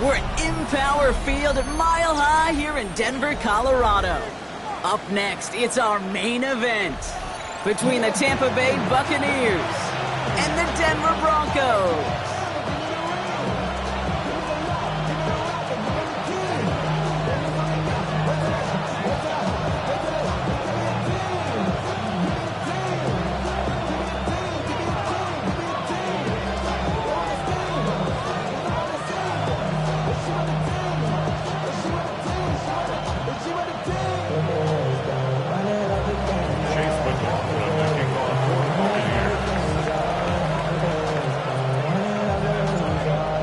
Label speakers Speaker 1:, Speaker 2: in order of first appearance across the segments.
Speaker 1: We're at Empower Field at Mile High here in Denver, Colorado. Up next, it's our main event between the Tampa Bay Buccaneers and the Denver Broncos.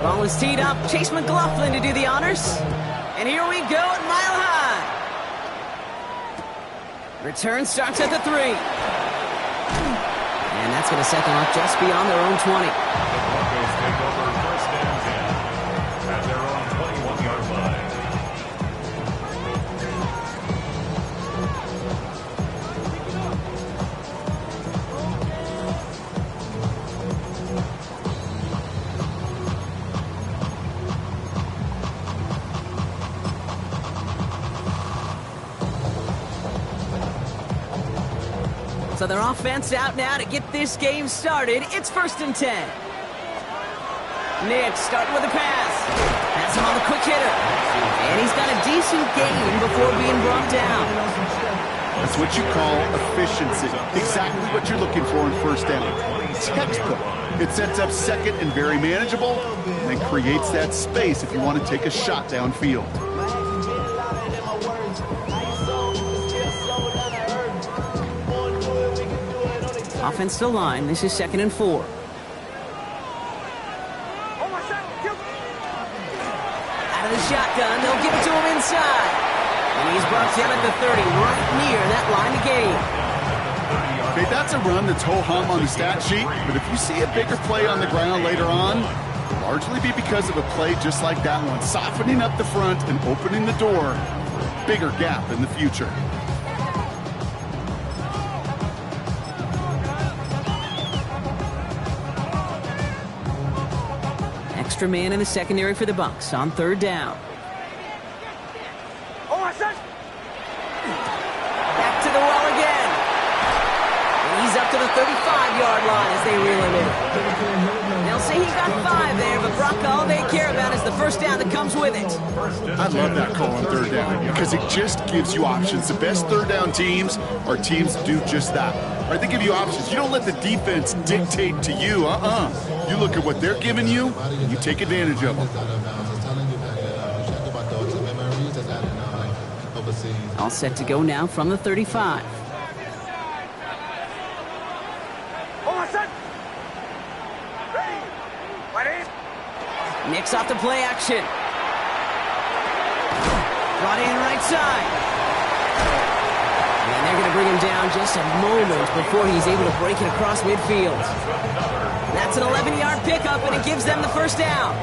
Speaker 1: Ball is teed up. Chase McLaughlin to do the honors. And here we go at Mile High. Return starts at the 3. And that's going to set them up just beyond their own 20.
Speaker 2: The Broncos take over first and 10 at their own 21-yard line.
Speaker 1: So their offense out now to get this game started. It's 1st and 10. Nick starting with a pass. Has him on the quick hitter. And he's got a decent gain before being brought down.
Speaker 3: That's what you call efficiency. Exactly what you're looking for in first down. Textbook. It sets up second and very manageable, and then creates that space if you want to take a shot downfield.
Speaker 1: Offense to line. This is 2nd and 4. Out of the shotgun, they'll give it to him inside. And he's brought down at the 30, right near that line of gain.
Speaker 3: Okay, that's a run that's ho-hum on the stat sheet, but if you see a bigger play on the ground later on, it'll largely be because of a play just like that one, softening up the front and opening the door for a bigger gap in the future.
Speaker 1: Extra man in the secondary for the Bucs on 3rd down. Back to the well again. And he's up to the 35-yard line as they reel him in. They'll say he got 5 there, but Brock, all they care about is the first down that comes with it.
Speaker 3: I love that call on 3rd down because it just gives you options. The best 3rd down teams are teams that do just that. Right, they give you options. You don't let the defense dictate to you. You look at what they're giving you, and you take advantage of them.
Speaker 1: All set to go now from the 35. Nick's off the play action. Brought in right side. And they're going to bring him down just a moment before he's able to break it across midfield. That's an 11-yard pickup, and it gives them the first down.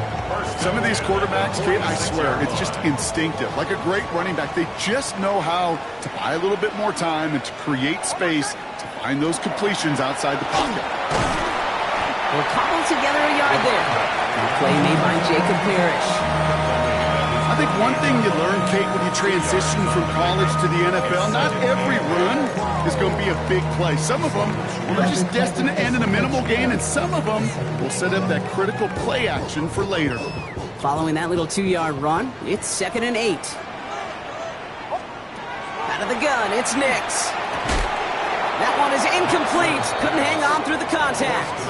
Speaker 3: Some of these quarterbacks, Kate, I swear, it's just instinctive. Like a great running back, they just know how to buy a little bit more time and to create space to find those completions outside the pocket.
Speaker 1: We'll cobble together a yard there. Play made by Jacob Parrish.
Speaker 3: I think one thing you learn, Kate, when you transition from college to the NFL, not every run is going to be a big play. Some of them are just destined to end in a minimal gain, and some of them will set up that critical play action for later.
Speaker 1: Following that little 2-yard run, it's 2nd and 8. Out of the gun, it's Nix. That one is incomplete. Couldn't hang on through the contact.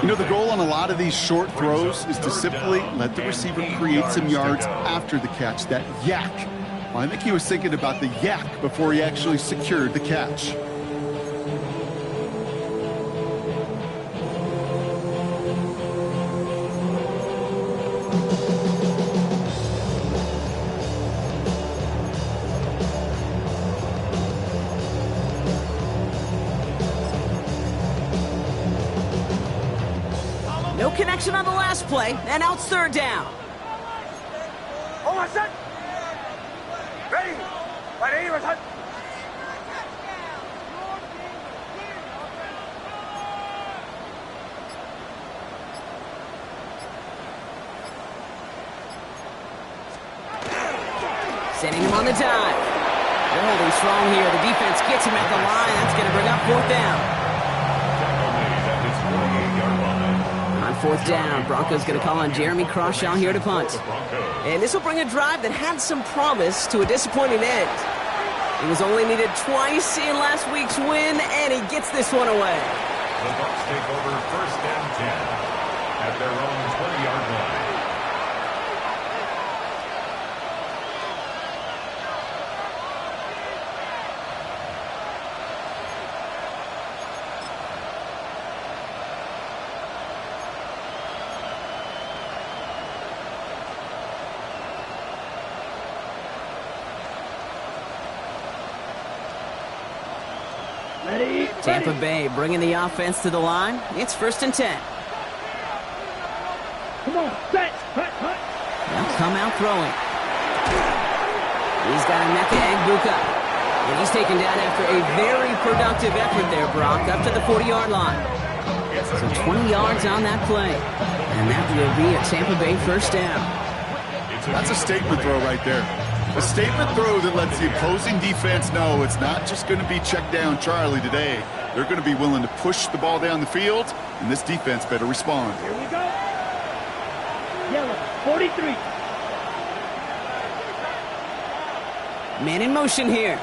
Speaker 3: You know, the goal on a lot of these short throws is to simply let the receiver create some yards after the catch, that yak. Well, I think he was thinking about the yak before he actually secured the catch.
Speaker 1: No connection on the last play, and now it's 3rd down.
Speaker 4: Ready?
Speaker 1: Sending him on the dive. They're holding strong here. The defense gets him at the line. That's going to bring up fourth down. On fourth down, Broncos going to call on Jeremy Crawshaw here to punt.
Speaker 4: And this will bring a drive that had some promise to a disappointing end. He was only needed twice in last week's win, and he gets this one away.
Speaker 2: The Bucs take over first and 10 at their own 20-yard line.
Speaker 1: Tampa Bay bringing the offense to the line. It's first and 10.
Speaker 5: Come on, set.
Speaker 1: They'll come out throwing. He's got Emeka Egbuka. And he's taken down after a very productive effort there, Brock, up to the 40-yard line. So 20 yards on that play. And that will be a Tampa Bay first down.
Speaker 3: That's a statement throw right there. A statement throw that lets the opposing defense know it's not just going to be check down Charlie today. They're going to be willing to push the ball down the field, and this defense better respond.
Speaker 5: Here we go. Yellow, 43.
Speaker 1: Man in motion here.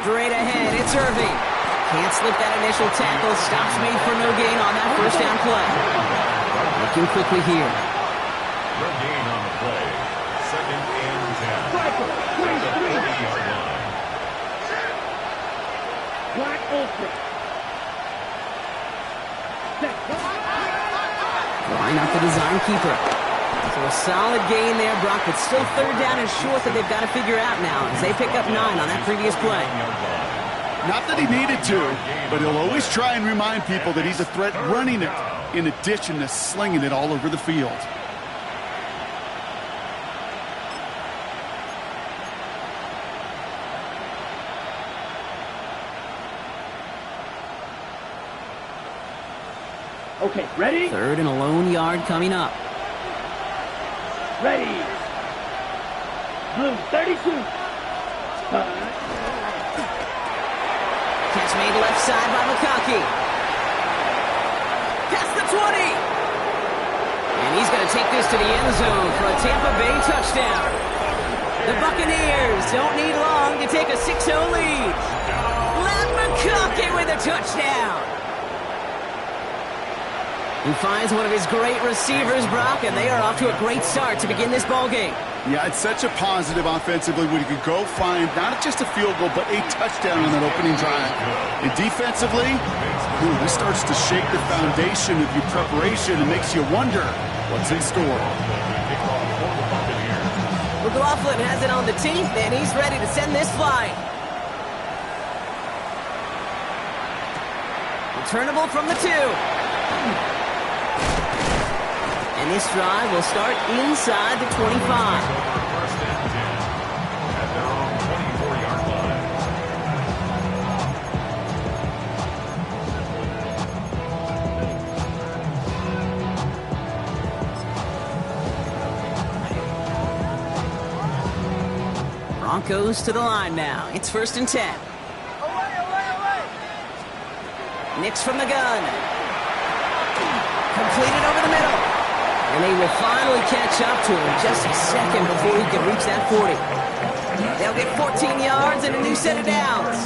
Speaker 1: Straight ahead, it's Irving. Can't slip that initial tackle. Stops made for no gain on that first down play. Looking quickly here.
Speaker 2: No gain on the play. Second and 10.
Speaker 5: Striker, 23.
Speaker 2: 40-yard line.
Speaker 5: Black Ultra. Set.
Speaker 1: Line up the design keeper. So a solid gain there, Brock, but still third down is short that they've got to figure out now as they pick up 9 on that previous play.
Speaker 3: Not that he needed to, but he'll always try and remind people that he's a threat running it, in addition to slinging it all over the field.
Speaker 5: Okay, ready?
Speaker 1: Third and a lone yard coming up.
Speaker 5: Ready. Blue, 32.
Speaker 1: Catch made left side by McConkey. Past the 20. And he's going to take this to the end zone for a Tampa Bay touchdown. The Buccaneers don't need long to take a 6-0 lead. Matt McConkey with a touchdown. He finds one of his great receivers, Brock, and they are off to a great start to begin this ball game.
Speaker 3: Yeah, it's such a positive offensively when you could go find not just a field goal, but a touchdown on that opening drive. And defensively, this starts to shake the foundation of your preparation and makes you wonder what's in store.
Speaker 4: McLaughlin has it on the team, and he's ready to send this flying. Returnable from the 2. And this drive will start inside the 25.
Speaker 2: First and 10 at their own 24-yard line.
Speaker 1: Broncos to the line now. It's first and 10. Nix from the gun. Completed over the middle. And they will finally catch up to him just a second before he can reach that 40. They'll get 14 yards and a new set of downs.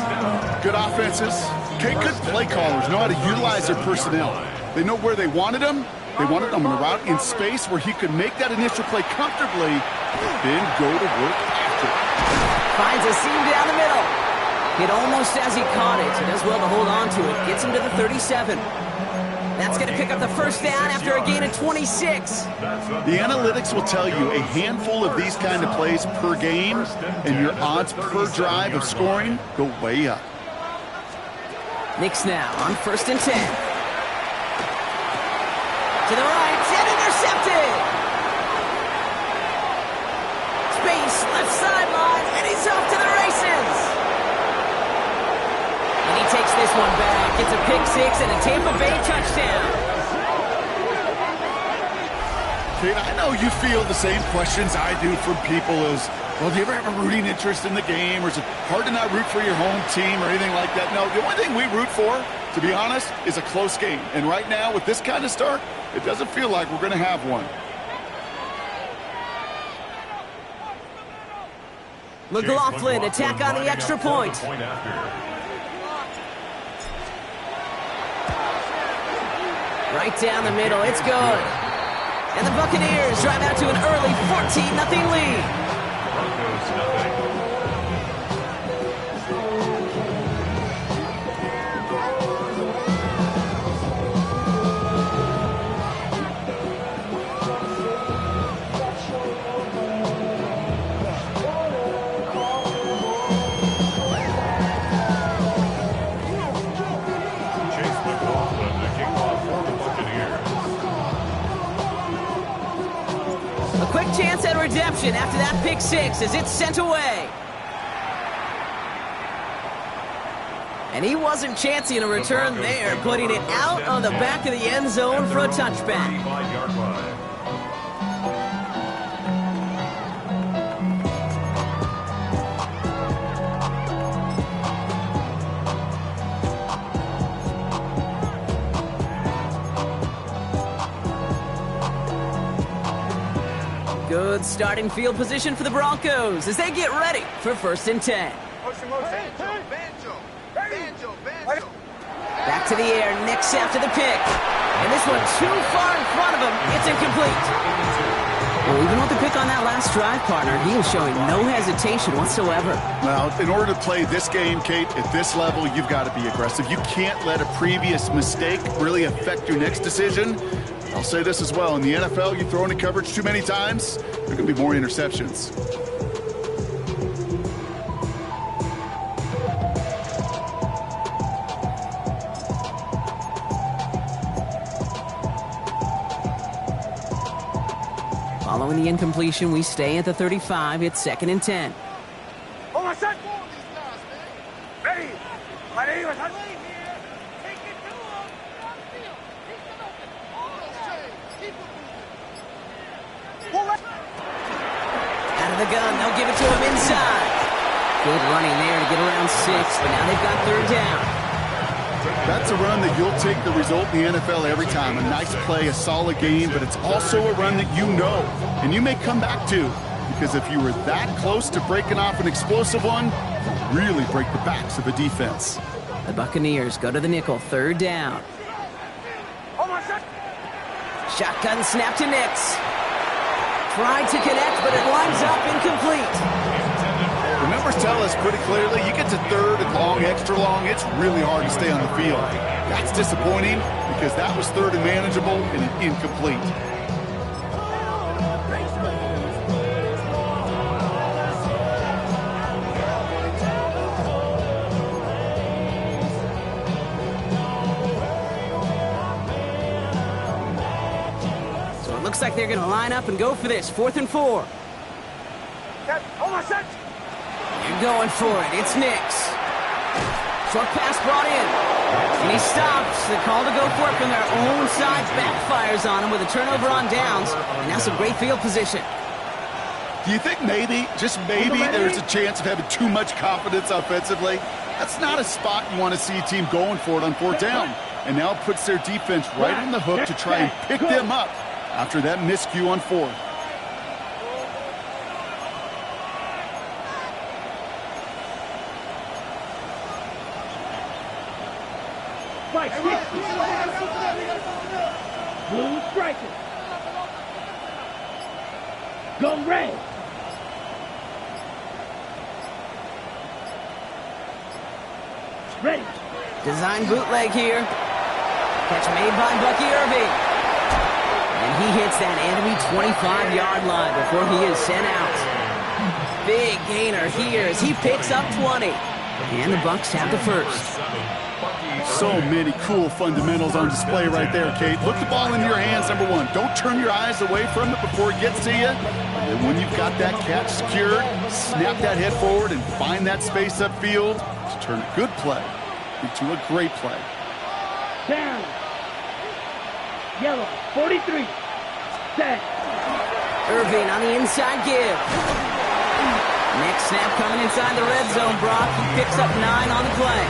Speaker 3: Good offenses. Okay, good play callers know how to utilize their personnel. They know where they wanted him. They wanted him on a route in space where he could make that initial play comfortably, then go to work after it.
Speaker 1: Finds a seam down the middle. Hit almost as he caught it. He does well to hold on to it. Gets him to the 37. That's going to pick up the first down after a gain of 26.
Speaker 3: The analytics will tell you a handful of these kind of plays per game, and your odds per drive of scoring go way up.
Speaker 1: Nix now on first and 10. To the right, and intercepted. Space, left sideline, and he's off to the races. And he takes this one back. It's a pick 6 and a Tampa Bay touchdown.
Speaker 3: Kate, I know you feel the same questions I do from people as, well, do you ever have a rooting interest in the game, or is it hard to not root for your home team or anything like that? No, the only thing we root for, to be honest, is a close game. And right now, with this kind of start, it doesn't feel like we're going to have one.
Speaker 4: McLaughlin attack on the extra point. Right down the middle, it's good. And the Buccaneers drive out to an early 14-0 lead.
Speaker 2: Broncos nothing. Chase McLaughlin, the kickoff for the Buccaneers.
Speaker 1: A quick chance at redemption after that pick six as it's sent away. And he wasn't chancing a return there, putting it out on the back of the end zone for a touchback.
Speaker 2: 35-yard line.
Speaker 1: Good starting field position for the Broncos as they get ready for 1st and 10. Back to the air, Nix after the pick. And this one too far in front of him. It's incomplete. Well, even with the pick on that last drive, partner, he was showing no hesitation whatsoever.
Speaker 3: Well, in order to play this game, Kate, at this level, you've got to be aggressive. You can't let a previous mistake really affect your next decision. I'll say this as well. In the NFL, you throw into coverage too many times, there are going to be more interceptions.
Speaker 1: Following the incompletion, we stay at the 35. It's 2nd and 10.
Speaker 5: Oh, my son! Ready! Ready!
Speaker 1: Out of the gun, they'll give it to him inside. Good running there to get around 6, but now they've got 3rd down.
Speaker 3: That's a run that you'll take the result in the NFL every time. A nice play, a solid game, but it's also a run that you know and you may come back to, because if you were that close to breaking off an explosive one, you really break the backs of the defense.
Speaker 1: The Buccaneers go to the nickel, 3rd down. Shotgun snap to Nix. Tried to connect, but it lines up incomplete.
Speaker 3: The numbers tell us pretty clearly, you get to 3rd and long, extra long, it's really hard to stay on the field. That's disappointing because that was 3rd and manageable and incomplete.
Speaker 1: So it looks like they're going to line up and go for this, 4th and 4. They're going for it. It's Nix. Short pass brought in. And he stops. The call to go for it from their own side backfires on him with a turnover on downs. And now some great field position.
Speaker 3: Do you think maybe, just maybe, there's a chance of having too much confidence offensively? That's not a spot you want to see a team going for it on 4th down. And now it puts their defense right on the hook to try and pick them up after that miscue on 4th.
Speaker 5: Right, blue striker. Go red. Ready.
Speaker 1: Design bootleg here. Catch made by Bucky Irving. And he hits that enemy 25-yard line before he is sent out. Big gainer here as he picks up 20. And the Bucs have the first.
Speaker 3: So many cool fundamentals on display right there, Kate. Look the ball into your hands, number one. Don't turn your eyes away from it before it gets to you. And when you've got that catch secured, snap that head forward and find that space upfield to turn a good play into a great play.
Speaker 5: Down. Yellow, 43. Set.
Speaker 1: Irving on the inside give. Next snap coming inside the red zone, Brock. He picks up 9 on the play.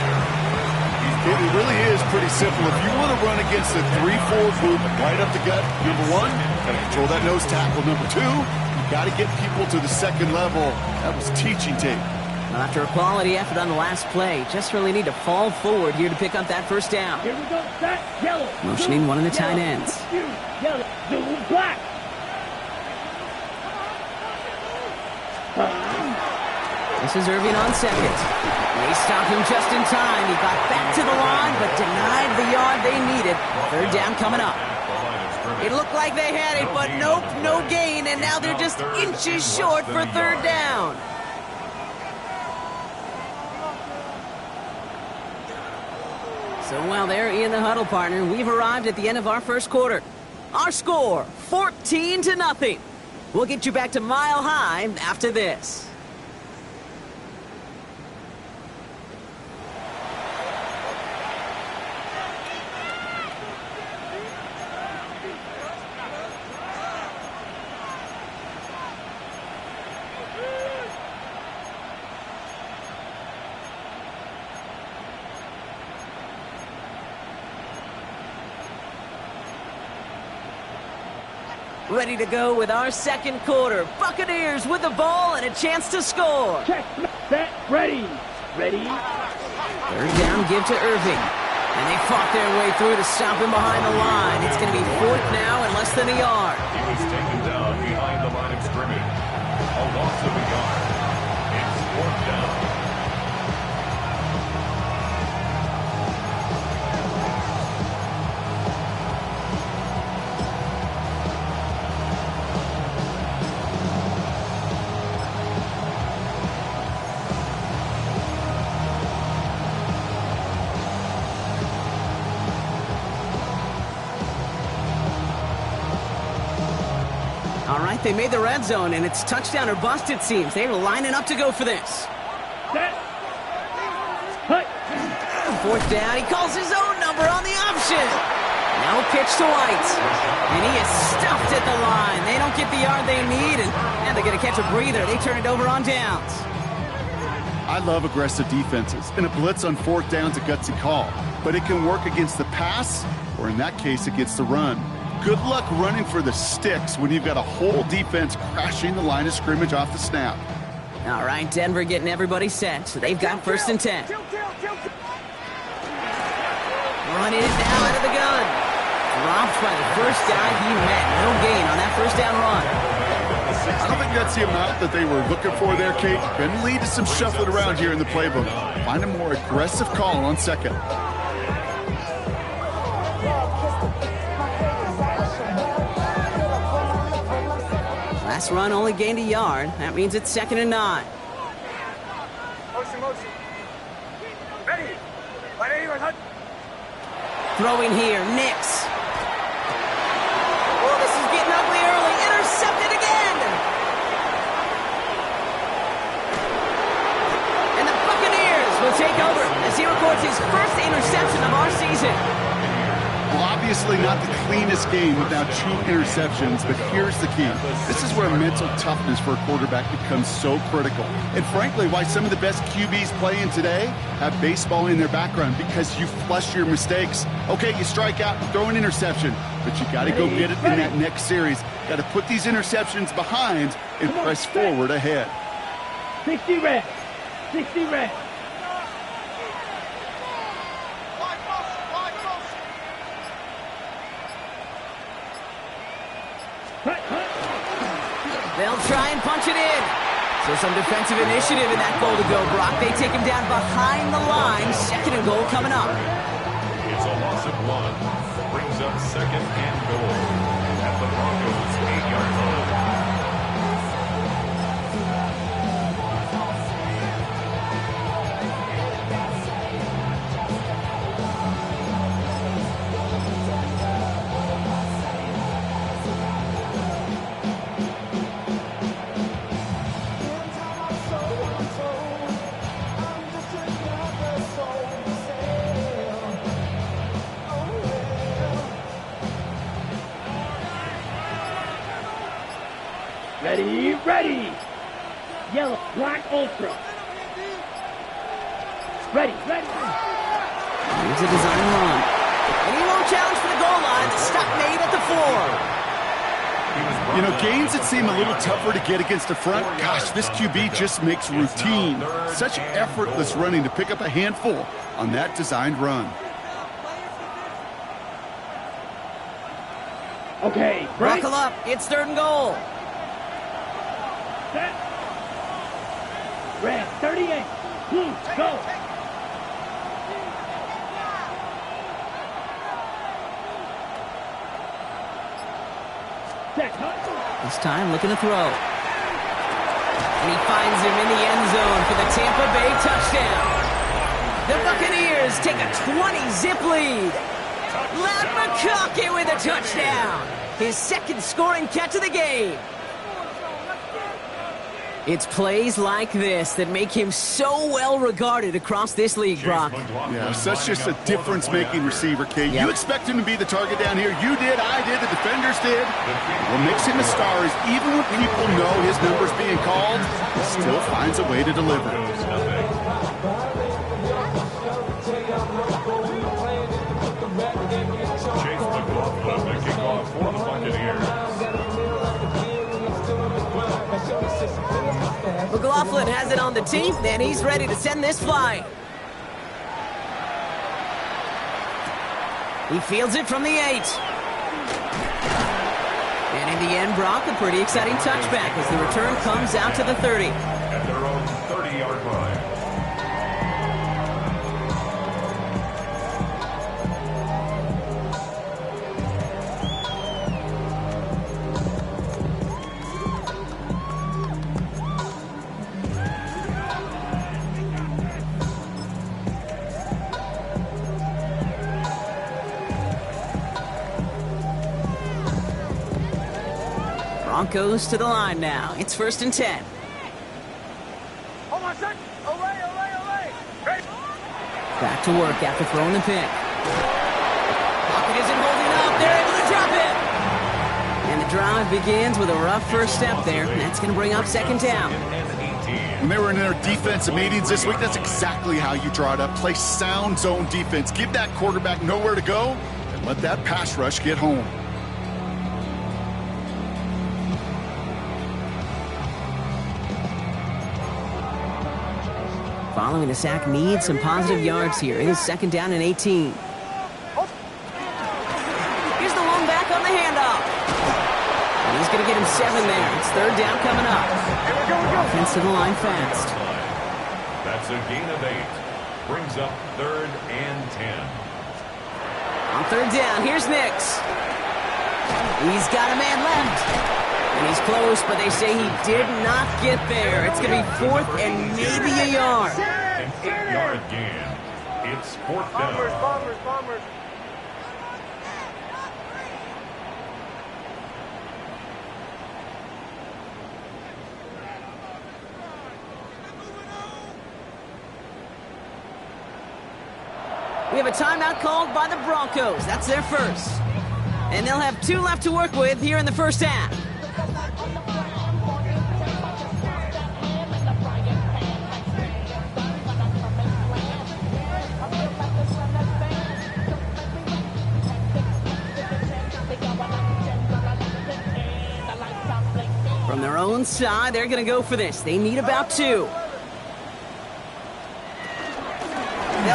Speaker 3: It really is pretty simple. If you want to run against a 3-4 group right up the gut, number one, got to control that nose tackle. Number two, you got to get people to the second level. That was teaching tape.
Speaker 1: Well, after a quality effort on the last play, just really need to fall forward here to pick up that first down.
Speaker 5: Here we go. Set. Yellow.
Speaker 1: Motioning one of the tight
Speaker 5: Yellow.
Speaker 1: ends.
Speaker 5: Yellow. Zoom. Black.
Speaker 1: This is Irving on second. They stopped him just in time. He got back to the line, but denied the yard they needed. Third down coming up. It looked like they had it, but nope, no gain, and now they're just inches short for third down. So while they're in the huddle, partner, we've arrived at the end of our first quarter. Our score, 14-0. We'll get you back to Mile High after this. Ready to go with our second quarter. Buccaneers with the ball and a chance to score.
Speaker 5: Check. Set. Ready. Ready.
Speaker 1: Third down, give to Irving. And they fought their way through to stop him behind the line. It's going to be fourth now and less than a yard.
Speaker 2: He was taken down behind the line of scrimmage. A loss of a yard. It's fourth down.
Speaker 1: All right, they made the red zone, and it's touchdown or bust, it seems. They're lining up to go for this.
Speaker 5: Set. Hut.
Speaker 1: Fourth down, he calls his own number on the option. Now pitch to White. And he is stuffed at the line. They don't get the yard they need, and they're going to catch a breather. They turn it over on downs.
Speaker 3: I love aggressive defenses, and a blitz on fourth down's a gutsy call. But it can work against the pass, or in that case, against the run. Good luck running for the sticks when you've got a whole defense crashing the line of scrimmage off the snap.
Speaker 1: All right, Denver getting everybody set, so they've got first and 10. Running it now out of the gun. Dropped by the first guy he met. No gain on that first down run.
Speaker 3: I don't think that's the amount that they were looking for there, Kate. Can lead to some shuffling around here in the playbook. Find a more aggressive call on second.
Speaker 1: Last run only gained a yard. That means it's 2nd and 9.
Speaker 6: Motion. Ready.
Speaker 1: Throwing here, Nix. Oh, this is getting ugly early. Intercepted again. And the Buccaneers will take over as he records his first interception of our season.
Speaker 3: Well, obviously not the cleanest game without 2 interceptions, but here's the key. This is where mental toughness for a quarterback becomes so critical. And frankly, why some of the best QBs playing today have baseball in their background, because you flush your mistakes. Okay, you strike out, throw an interception, but you got to go get it in that next series. Got to put these interceptions behind and press forward ahead.
Speaker 5: 60 red. 60 red.
Speaker 1: They'll try and punch it in. So some defensive initiative in that goal to go, Brock. They take him down behind the line. 2nd and goal coming up.
Speaker 2: It's a loss of 1. Brings up 2nd and goal at the Broncos' 8-yard line.
Speaker 5: Ready, ready. Yellow, black, ultra. Ready, ready.
Speaker 1: Here's a design run. And he won't challenge for the goal line. The stop made at the 4.
Speaker 3: You know, games that seem a little tougher to get against the front, gosh, this QB just makes routine. Such effortless running to pick up a handful on that designed run.
Speaker 5: Okay, ready.
Speaker 1: Buckle up. It's 3rd and goal.
Speaker 5: Set. Red, 38. Blue, go. Set,
Speaker 1: This time looking to throw. And he finds him in the end zone for the Tampa Bay touchdown. The Buccaneers take a 20-zip lead. Lad McConkey with a touchdown. His 2nd scoring catch of the game. It's plays like this that make him so well regarded across this league, Brock.
Speaker 3: Yeah, such just a difference-making receiver, Kate.
Speaker 1: Yep.
Speaker 3: You expect him to be the target down here. You did, I did, the defenders did. What makes him a star is even when people know his number's being called, he still finds a way to deliver.
Speaker 2: Chase McLaughlin to kick off for the Buccaneers.
Speaker 1: McLaughlin has it on the team, and he's ready to send this flying. He fields it from the 8. And in the end, Brock, a pretty exciting touchback as the return comes out to the 30.
Speaker 2: At their own 30-yard line.
Speaker 1: Broncos to the line now. It's 1st and 10.
Speaker 6: Hold on a sec. Olay. Ready.
Speaker 1: Back to work after throwing the pick. Pocket isn't holding up. They're able to drop it. And the drive begins with a rough first step there. That's going to bring up 2nd down.
Speaker 3: When they were in their defensive meetings this week, that's exactly how you draw it up. Play sound zone defense. Give that quarterback nowhere to go and let that pass rush get home.
Speaker 1: Following the sack needs some positive yards here. It is 2nd down and 18. Here's the one back on the handoff. And he's going to get him 7 there. It's 3rd down coming up. Offense to the line fast.
Speaker 2: That's a gain of 8. Brings up 3rd and 10.
Speaker 1: On 3rd down, here's Nix. He's got a man left. And he's close, but they say he did not get there. It's going to be 4th and maybe a yard.
Speaker 2: An 8-yard gain. It's 4th down.
Speaker 6: Bombers.
Speaker 1: We have a timeout called by the Broncos. That's their first. And they'll have 2 left to work with here in the first half. From their own side, they're going to go for this. They need about 2. They'll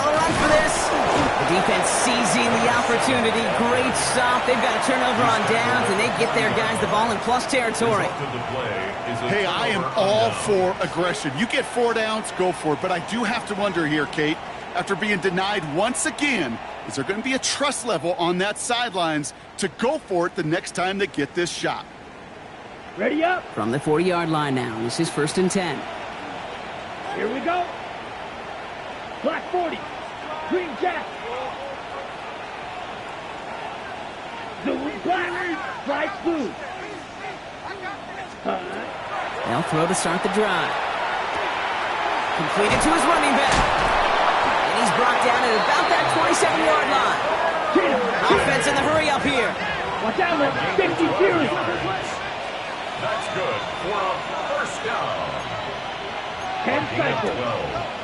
Speaker 1: run for this. The defense seizing the opportunity. Great stop. They've got a turnover on downs, and they get their guys the ball in plus territory.
Speaker 3: Hey, I am all for aggression. You get 4 downs, go for it. But I do have to wonder here, Kate, after being denied once again, is there going to be a trust level on that sidelines to go for it the next time they get this shot?
Speaker 5: Ready up.
Speaker 1: From the 40-yard line now, this is 1st and 10.
Speaker 5: Here we go. Black 40. Green jack. Zoom black. Bright blue.
Speaker 1: They'll throw to start the drive. Completed to his running back. And he's brought down at about that 27-yard line. Offense in the hurry up here.
Speaker 5: Watch out, 50 series.
Speaker 2: That's good for a first down.
Speaker 5: 10
Speaker 2: Gain of
Speaker 5: cycles.
Speaker 2: 12.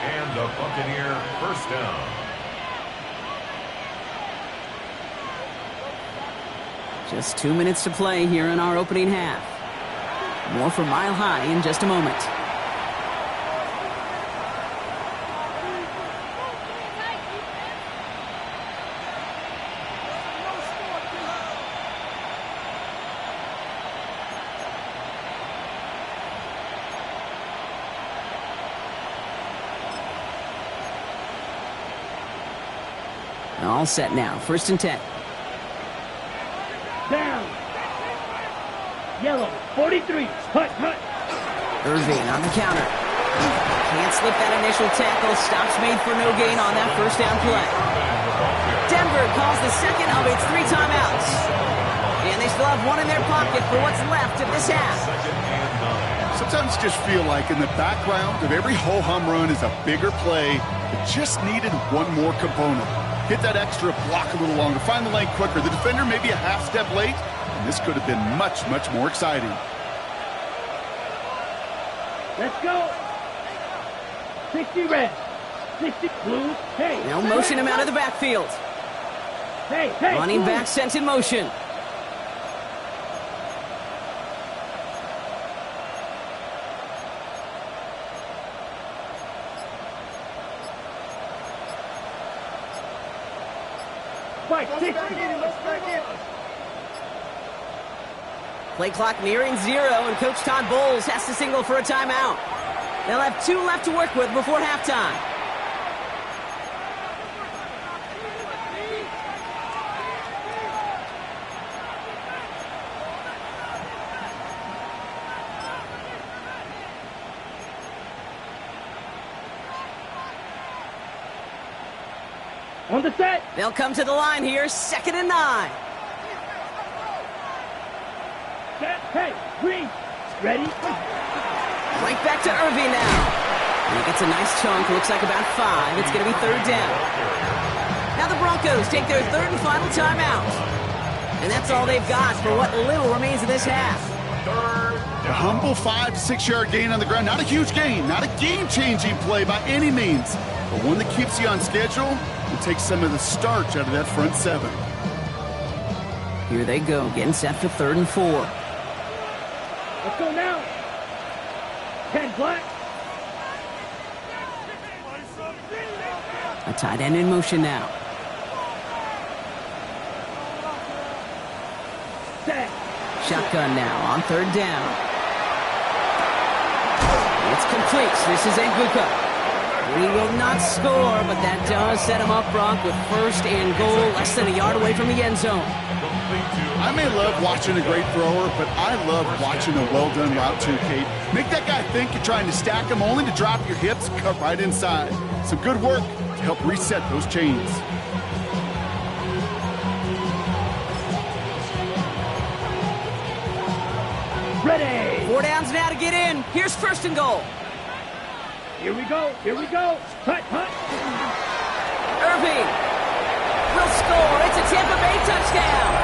Speaker 2: And the Buccaneer first down.
Speaker 1: Just 2 minutes to play here in our opening half. More for Mile High in just a moment. All set now. 1st and 10.
Speaker 5: Down. Yellow, 43. Hut, hut.
Speaker 1: Irving on the counter. Can't slip that initial tackle. Stops made for no gain on that 1st down play. Denver calls the second of its 3 timeouts. And they still have one in their pocket for what's left of this half.
Speaker 3: Sometimes you just feel like in the background of every ho-hum run is a bigger play that just needed one more component. Hit that extra block a little longer, find the lane quicker. The defender may be a half step late, and this could have been much, much more exciting.
Speaker 5: Let's go. 60 red. 60 blue. Hey.
Speaker 1: Now motion him out of the backfield.
Speaker 5: Hey, hey.
Speaker 1: Running
Speaker 5: blue.
Speaker 1: back sent in motion.
Speaker 5: Spike, 60.
Speaker 1: Play clock nearing 0, and Coach Todd Bowles has to signal for a timeout. They'll have 2 left to work with before halftime.
Speaker 5: On the set.
Speaker 1: They'll come to the line here, 2nd and 9.
Speaker 5: Set. Hey, green. Ready.
Speaker 1: Right back to Irving now. And he gets a nice chunk, looks like about 5. It's going to be 3rd down. Now the Broncos take their 3rd and final timeout. And that's all they've got for what little remains of this half.
Speaker 3: A humble 5 to 6 yard gain on the ground. Not a huge gain, not a game-changing play by any means, but one that keeps you on schedule and takes some of the starch out of that front 7.
Speaker 1: Here they go, getting set for 3rd and 4.
Speaker 5: Let's go now. 10 black.
Speaker 1: A tight end in motion now.
Speaker 5: Set.
Speaker 1: Shotgun now on 3rd down. It's complete. This is Nguka. He will not score, but that does set him up, Brock, with 1st and goal, less than a yard away from the end zone.
Speaker 3: I may love watching a great thrower, but I love watching a well-done route too, Kate. Make that guy think you're trying to stack him, only to drop your hips, cut right inside. Some good work to help reset those chains.
Speaker 5: Ready.
Speaker 1: 4 downs now to get in. Here's 1st and goal.
Speaker 5: Here we go. Here we go. Hut, hut.
Speaker 1: Irving will score. It's a Tampa Bay touchdown.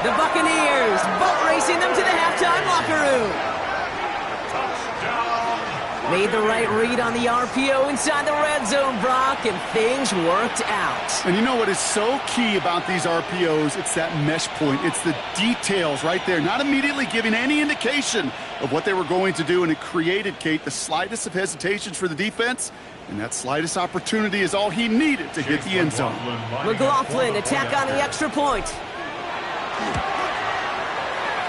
Speaker 1: The Buccaneers boat racing them to the halftime locker room. Made the right read on the RPO inside the red zone, Brock, and things worked out.
Speaker 3: And you know what is so key about these RPOs? It's that mesh point. It's the details right there, not immediately giving any indication of what they were going to do, and it created, Kate, the slightest of hesitations for the defense, and that slightest opportunity is all he needed to hit the end zone.
Speaker 1: McLaughlin attack on the extra point.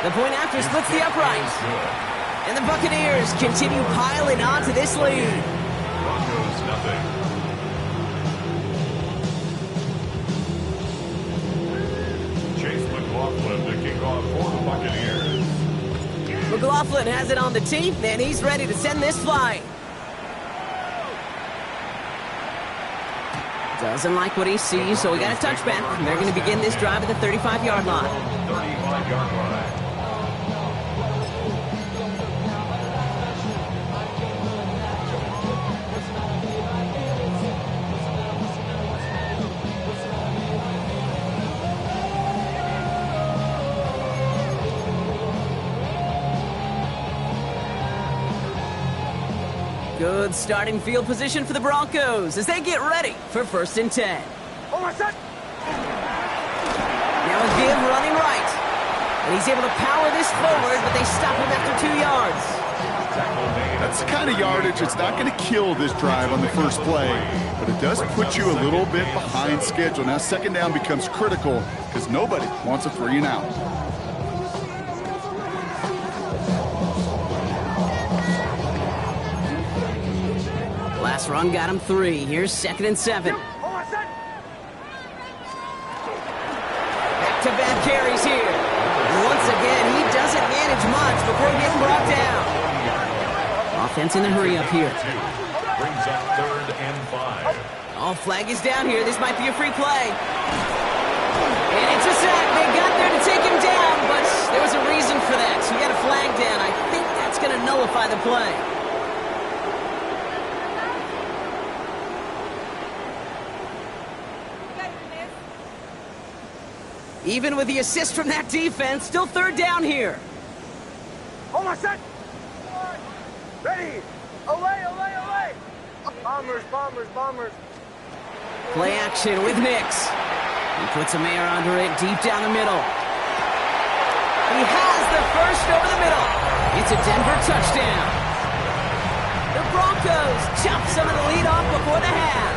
Speaker 1: The point after splits the upright. And the Buccaneers continue piling on to this lead.
Speaker 2: Broncos nothing. Chase McLaughlin to kick off for the Buccaneers.
Speaker 1: McLaughlin has it on the tee, and he's ready to send this flying. Doesn't like what he sees, so we got a touchback. They're going to begin this drive at the 35-yard line.
Speaker 2: 35-yard line.
Speaker 1: Good starting field position for the Broncos as they get ready for 1st and 10.
Speaker 6: Hold on, set.
Speaker 1: Now a give running right. And he's able to power this forward, but they stop him after 2 yards.
Speaker 3: That's the kind of yardage it's not going to kill this drive on the first play, but it does put you a little bit behind schedule. Now 2nd down becomes critical because nobody wants a 3 and out.
Speaker 1: Last run got him 3. Here's 2nd and 7.
Speaker 6: Hold on, set.
Speaker 1: Back-to-back carries here. And once again, he doesn't manage much before getting brought down. Offense in the hurry up here.
Speaker 2: Brings up 3rd and 5.
Speaker 1: Oh, flag is down here. This might be a free play. And it's a sack. They got there to take him down, but there was a reason for that. So you got a flag down. I think that's going to nullify the play. Even with the assist from that defense, still 3rd down here.
Speaker 6: Hold on, set. Ready. Away, away, away. Bombers, bombers, bombers.
Speaker 1: Play action with Nix. He puts a man under it deep down the middle. He has the first over the middle. It's a Denver touchdown. The Broncos chop some of the lead off before the half.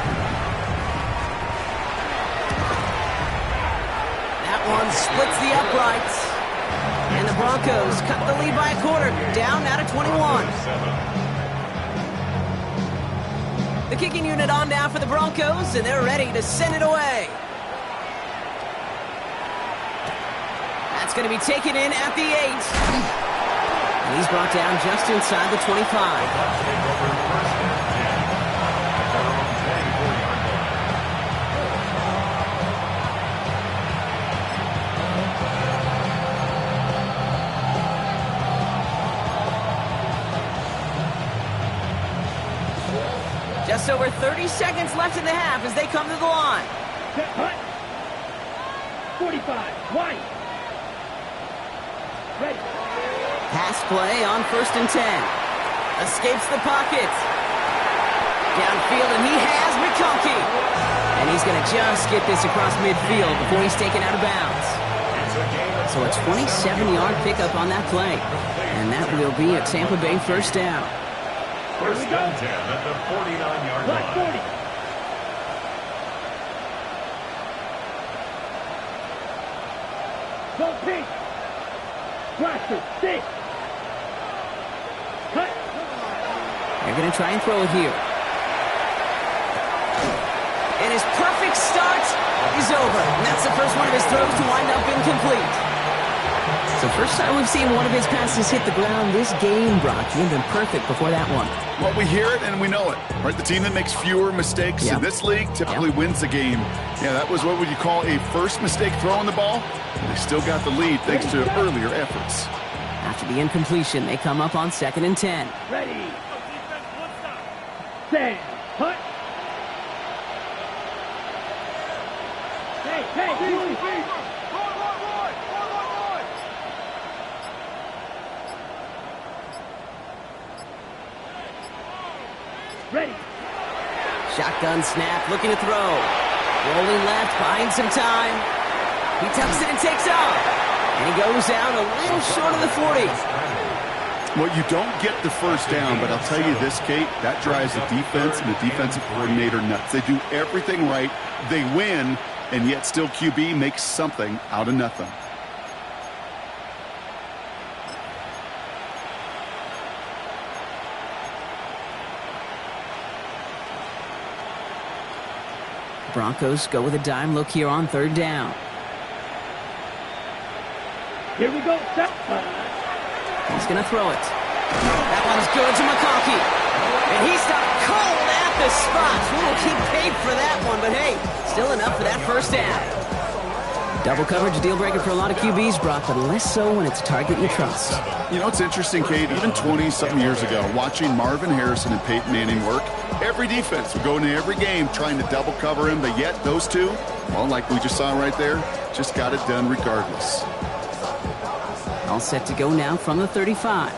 Speaker 1: That one splits the uprights. And the Broncos cut the lead by a quarter, down now to 21. The kicking unit on now for the Broncos, and they're ready to send it away. That's going to be taken in at the 8. And he's brought down just inside the 25. Just over 30 seconds left in the half as they come to the line.
Speaker 5: Set, hut. 45, wide. Ready.
Speaker 1: Pass play on 1st and 10. Escapes the pocket. Downfield, and he has McConkey. And he's going to just get this across midfield before he's taken out of bounds. So a 27-yard pickup on that play. And that will be a Tampa Bay 1st down.
Speaker 2: 1st and 10 at the 49-yard
Speaker 5: Black
Speaker 2: line.
Speaker 5: 40. Go pink. Blaster, 6. Cut.
Speaker 1: They're going to try and throw it here. And his perfect start is over. And that's the first one of his throws to wind up incomplete. So first time we've seen one of his passes hit the ground this game, Brock. He'd been perfect before that one.
Speaker 3: Well, we hear it and we know it, right? The team that makes fewer mistakes in this league typically wins the game. Yeah, that was what would you call a first mistake throwing the ball. They still got the lead thanks to earlier efforts.
Speaker 1: After the incompletion, they come up on 2nd and 10.
Speaker 5: Ready. Stand. Hut. Hey, hey, ready.
Speaker 1: Shotgun snap, looking to throw. Rolling left, buying some time. He tucks it and takes off. And he goes down a little short of the 40.
Speaker 3: Well, you don't get the first down, but I'll tell you this, Kate, that drives the defense and the defensive coordinator nuts. They do everything right. They win, and yet still QB makes something out of nothing.
Speaker 1: Broncos go with a dime look here on 3rd down.
Speaker 5: Here we go. Set.
Speaker 1: He's going to throw it. That one's good to McConkey. And he stopped cold at the spot. We will keep paid for that one, but hey, still enough for that 1st down. Double coverage, a deal breaker for a lot of QBs, Brock, but less so when it's a target you trust.
Speaker 3: You know, it's interesting, Kate, even 20-something years ago, watching Marvin Harrison and Peyton Manning work, every defense would go into every game trying to double cover him, but yet those two, well, like we just saw right there, just got it done regardless.
Speaker 1: All set to go now from the 35.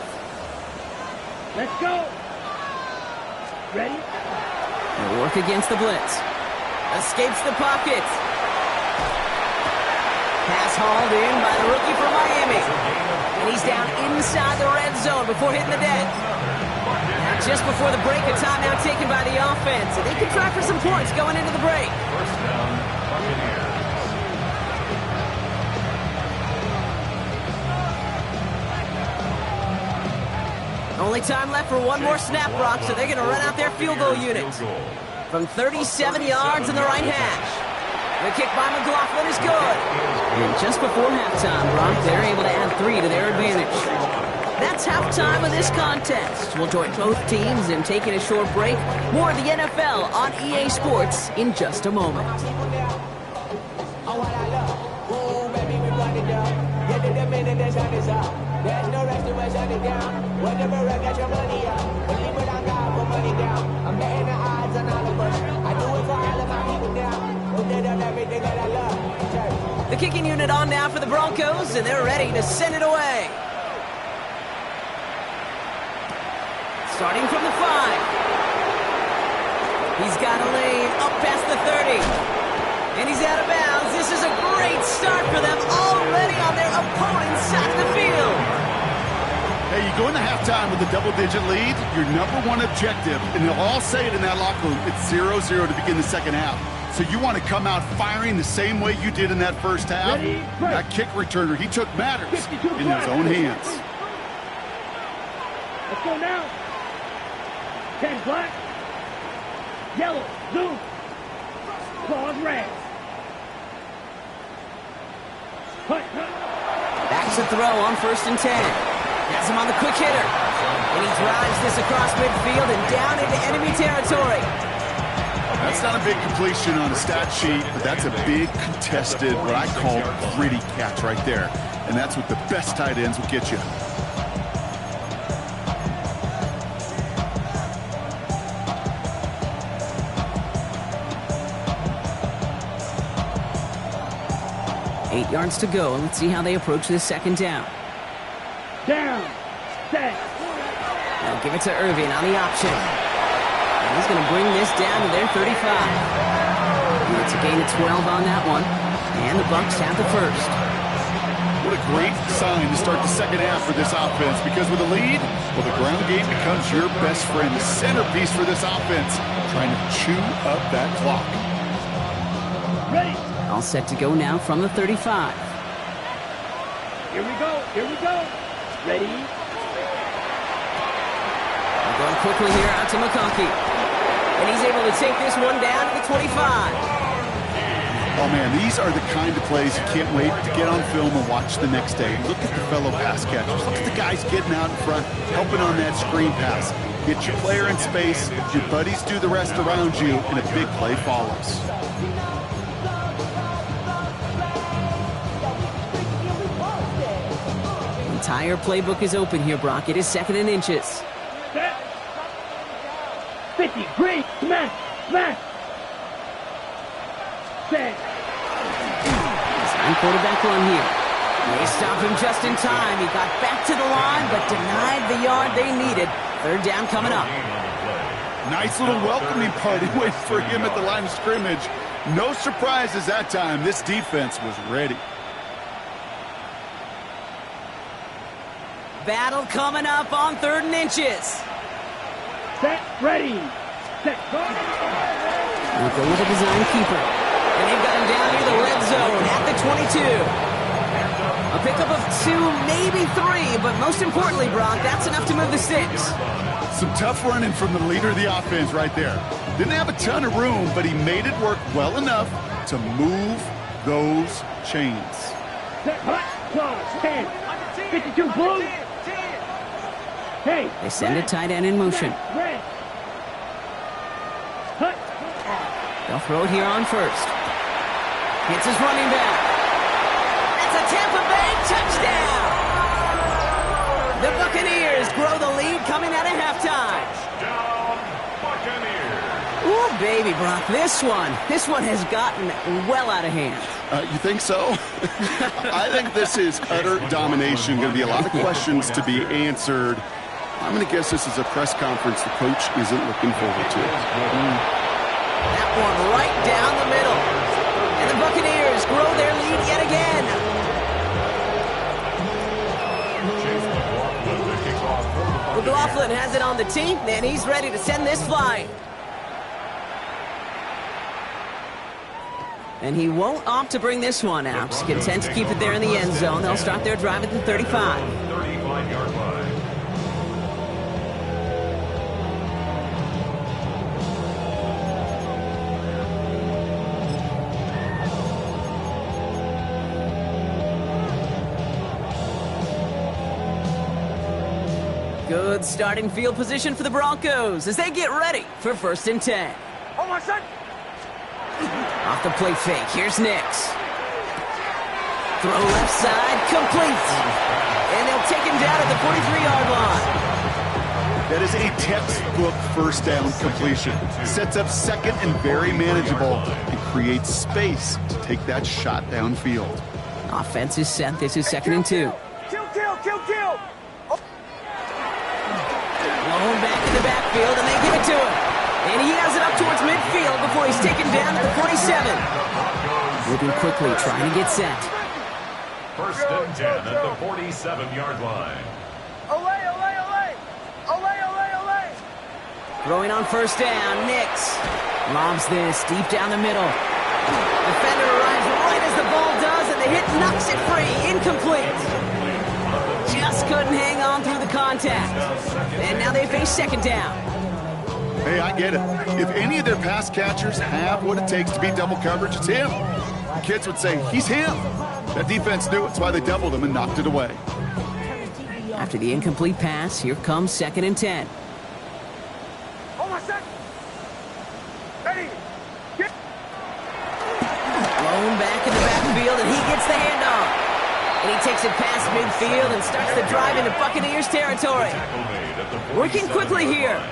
Speaker 5: Let's go. Ready?
Speaker 1: They work against the blitz. Escapes the pocket. Pass hauled in by the rookie from Miami. And he's down inside the red zone before hitting the deck. Now just before the break, a timeout taken by the offense. And they can try for some points going into the break.
Speaker 2: First down, Buccaneers.
Speaker 1: Only time left for one more snap, Brock, so they're going to run out their field goal unit. From 37 yards in the right hash. The kick by McLaughlin is good. And just before halftime, Brock, they're able to add 3 to their advantage. That's halftime of this contest. We'll join both teams in taking a short break. More of the NFL on EA Sports in just a moment.
Speaker 7: There's no rest to shut it down. Whatever I got your money up. Believe it, I got put money down. I'm betting the odds on all of us. I do it for all of my people now. Who did everything that I love.
Speaker 1: The kicking unit on now for the Broncos, and they're ready to send it away. Starting from the 5. He's got a lane up past the 30. And he's out of bounds. This is a great start for them, already on their opponent's side of the field.
Speaker 3: Hey, you go into halftime with a double-digit lead, your number one objective, and they'll all say it in that locker room, it's 0-0 to begin the second half. So you want to come out firing the same way you did in that first half. That kick returner, he took matters in his own hands.
Speaker 5: Let's go now. 10 black. Yellow. Blue. Pause red.
Speaker 1: Backs a throw on 1st and 10. Has him on the quick hitter. And he drives this across midfield and down into enemy territory.
Speaker 3: That's not a big completion on a stat sheet, but that's a big contested, what I call gritty catch right there. And that's what the best tight ends will get you.
Speaker 1: Eight yards to go. Let's see how they approach this second down.
Speaker 5: Down. Set.
Speaker 1: They'll give it to Irving on the option. And he's going to bring this down to their 35. And it's a gain of 12 on that one. And the Bucs have the first.
Speaker 3: What a great sign to start the second half for this offense, because with a lead, well, the ground game becomes your best friend, the centerpiece for this offense, trying to chew up that clock.
Speaker 5: Ready.
Speaker 1: All set to go now from the 35.
Speaker 5: Here we go. Here we go. Ready.
Speaker 1: They're going quickly here out to McConkey. And he's able to take this one down to the 25.
Speaker 3: Oh, man, these are the kind of plays you can't wait to get on film and watch the next day. Look at the fellow pass catchers. Look at the guys getting out in front, helping on that screen pass. Get your player in space, your buddies do the rest around you, and a big play follows.
Speaker 1: Entire playbook is open here, Brock. It is 2nd and inches.
Speaker 5: Set. 50. Green. Smash. Smash. Set.
Speaker 1: Design quarterback run here. They stop him just in time. He got back to the line, but denied the yard they needed. 3rd down coming up.
Speaker 3: Nice little welcoming party waiting for him at the line of scrimmage. No surprises that time. This defense was ready.
Speaker 1: Battle coming up on 3rd and inches.
Speaker 5: Set. Ready. Set.
Speaker 1: We'll go with a design keeper. And they've got him down near the red zone at the 22. A pickup of 2, maybe 3, but most importantly, Brock, that's enough to move the sticks.
Speaker 3: Some tough running from the leader of the offense right there. Didn't have a ton of room, but he made it work well enough to move those chains.
Speaker 5: Set. Hot. Claws. 10. 52. Blue. Hey.
Speaker 1: They send a tight end in motion.
Speaker 5: Red. Hut.
Speaker 1: They'll throw it here on 1st. Hits his running back. That's a Tampa Bay touchdown! The Buccaneers grow the lead coming out of halftime.
Speaker 2: Down, Buccaneers.
Speaker 1: Ooh, baby, Brock, this one has gotten well out of hand.
Speaker 3: You think so? I think this is utter domination. Going to be a lot of questions to be answered. I'm going to guess this is a press conference the coach isn't looking forward to.
Speaker 4: That one right down the middle. And the Buccaneers grow their lead yet again. McLaughlin has it on the tee, and he's ready to send this flying. And he won't opt to bring this one out. Content to keep it there in the end zone. They'll start their drive at the 35.
Speaker 2: 35-yard line.
Speaker 1: Good starting field position for the Broncos as they get ready for 1st and 10.
Speaker 6: Oh, my son!
Speaker 1: Off the play fake, here's Nix. Throw left side, complete. And they'll take him down at the 43-yard line.
Speaker 3: That is a textbook first down completion. Sets up second and very manageable and creates space to take that shot downfield.
Speaker 1: Offense is set. This is 2nd and 2.
Speaker 6: Kill, kill, kill, kill!
Speaker 1: Blown back in the backfield, and they give it to him. And he has it up towards midfield before he's taken down at the 47. Moving quickly, trying to get set.
Speaker 2: 1st and 10 at the 47-yard line.
Speaker 6: Olay, olay, olay! Olay, olay, olay!
Speaker 1: Throwing on 1st down, Nix. Lobs this deep down the middle. Defender arrives right as the ball does, and the hit knocks it free. Incomplete. Just couldn't hang on through the contact. And now they face 2nd down.
Speaker 3: Hey, I get it. If any of their pass catchers have what it takes to beat double coverage, it's him. The kids would say, he's him. That defense knew it. That's why they doubled him and knocked it away.
Speaker 1: After the incomplete pass, here comes 2nd and 10.
Speaker 6: Oh, my son! Ready! Get!
Speaker 1: Blown back in the backfield, and he gets the handoff. And he takes it past midfield and starts the drive into Buccaneers territory. Working quickly here.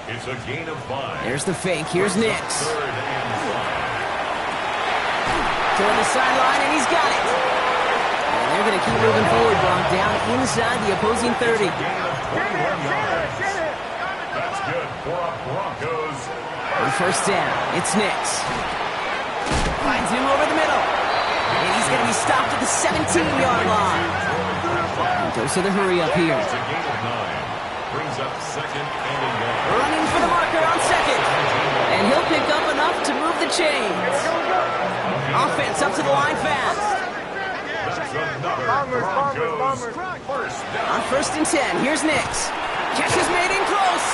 Speaker 2: It's a gain of 5.
Speaker 1: There's the fake. Here's Nix.
Speaker 2: 3rd and 5.
Speaker 1: Toward the sideline, and he's got it. And they're going to keep moving forward, Brock, down inside the opposing 30.
Speaker 2: That's good for a Broncos.
Speaker 1: On 1st down, it's Nix. Finds him over the middle. And he's going to be stopped at the 17-yard line. And goes to the hurry up here.
Speaker 2: It's a gain of 9. Brings up 2nd and 1.
Speaker 1: Running for the marker on 2nd. And he'll pick up enough to move the chains. Offense up to the line fast.
Speaker 2: That's another
Speaker 6: Bombers, bombers,
Speaker 2: Broncos.
Speaker 6: bombers.
Speaker 2: 1st down.
Speaker 1: On 1st and 10, here's Nix. Catch is made in close.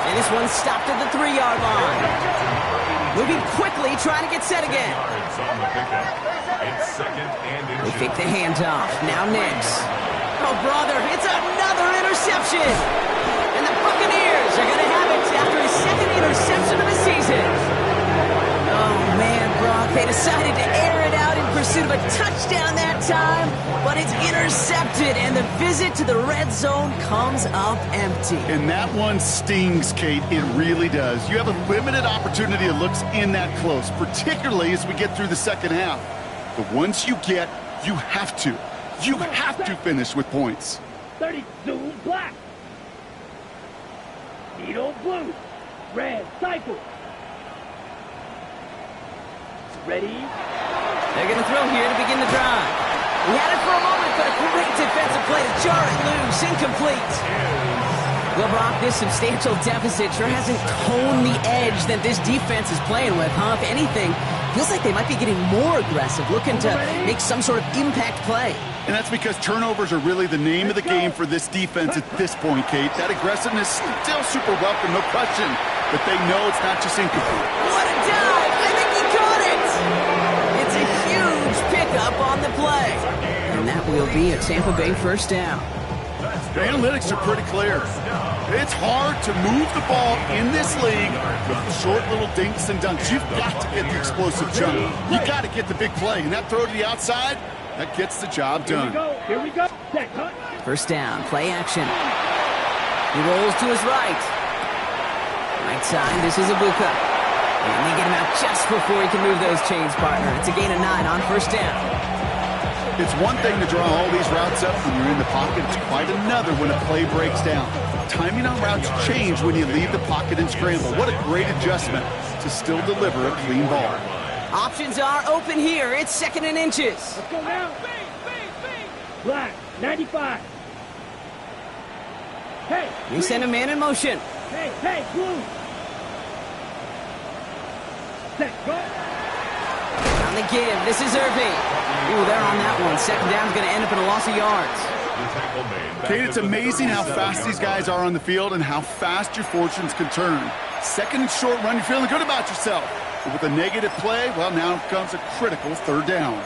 Speaker 1: And this one's stopped at the 3-yard line. Moving quickly, trying to get set again.
Speaker 2: Yards on the pickup. It's 2nd and
Speaker 1: They
Speaker 2: 2.
Speaker 1: fake the handoff. Now Nix. Oh, brother, it's another interception. And the Buccaneers are going to have it after his 2nd interception of the season. Oh, man, Brock, they decided to air it out in pursuit of a touchdown that time, but it's intercepted, and the visit to the red zone comes up empty.
Speaker 3: And that one stings, Kate. It really does. You have a limited opportunity that looks in that close, particularly as we get through the 2nd half. But once you get, you have to. You have to finish with points.
Speaker 5: 32 black. Needle blue. Red cycle. Ready?
Speaker 1: They're going to throw here to begin the drive. He had it for a moment, but a great defensive play to jar it loose. Incomplete. Well, Brock, this substantial deficit sure hasn't toned the edge that this defense is playing with, huh? If anything, feels like they might be getting more aggressive, looking to make some sort of impact play.
Speaker 3: And that's because turnovers are really the name of the game for this defense at this point, Kate. That aggressiveness still super welcome, no question. But they know it's not just incomplete.
Speaker 1: What a dive! I think he caught it! It's a huge pickup on the play. And that will be a Tampa Bay 1st down.
Speaker 3: The analytics are pretty clear. It's hard to move the ball in this league with short little dinks and dunks. You've got to get the explosive jump. You got to get the big play. And that throw to the outside, that gets the job done.
Speaker 5: Here we go. Set, cut.
Speaker 1: 1st down, play action. He rolls to his right. Right side, this is Ibuka. And they get him out just before he can move those chains, partner. It's a gain of 9 on 1st down.
Speaker 3: It's one thing to draw all these routes up when you're in the pocket. It's quite another when a play breaks down. Timing on routes change when you leave the pocket and scramble. What a great adjustment to still deliver a clean ball.
Speaker 4: Options are open here. It's 2nd and inches.
Speaker 5: Let's go now. Black, 95. Hey.
Speaker 4: They send a man in motion.
Speaker 5: Hey, blue. Set, go.
Speaker 4: On the give, this is Irving. Ooh, they're on that one. 2nd down's going to end up in a loss of yards.
Speaker 3: Kate, it's amazing how fast these guys are on the field and how fast your fortunes can turn. 2nd and short run, you're feeling good about yourself. But with a negative play, well, now comes a critical 3rd down.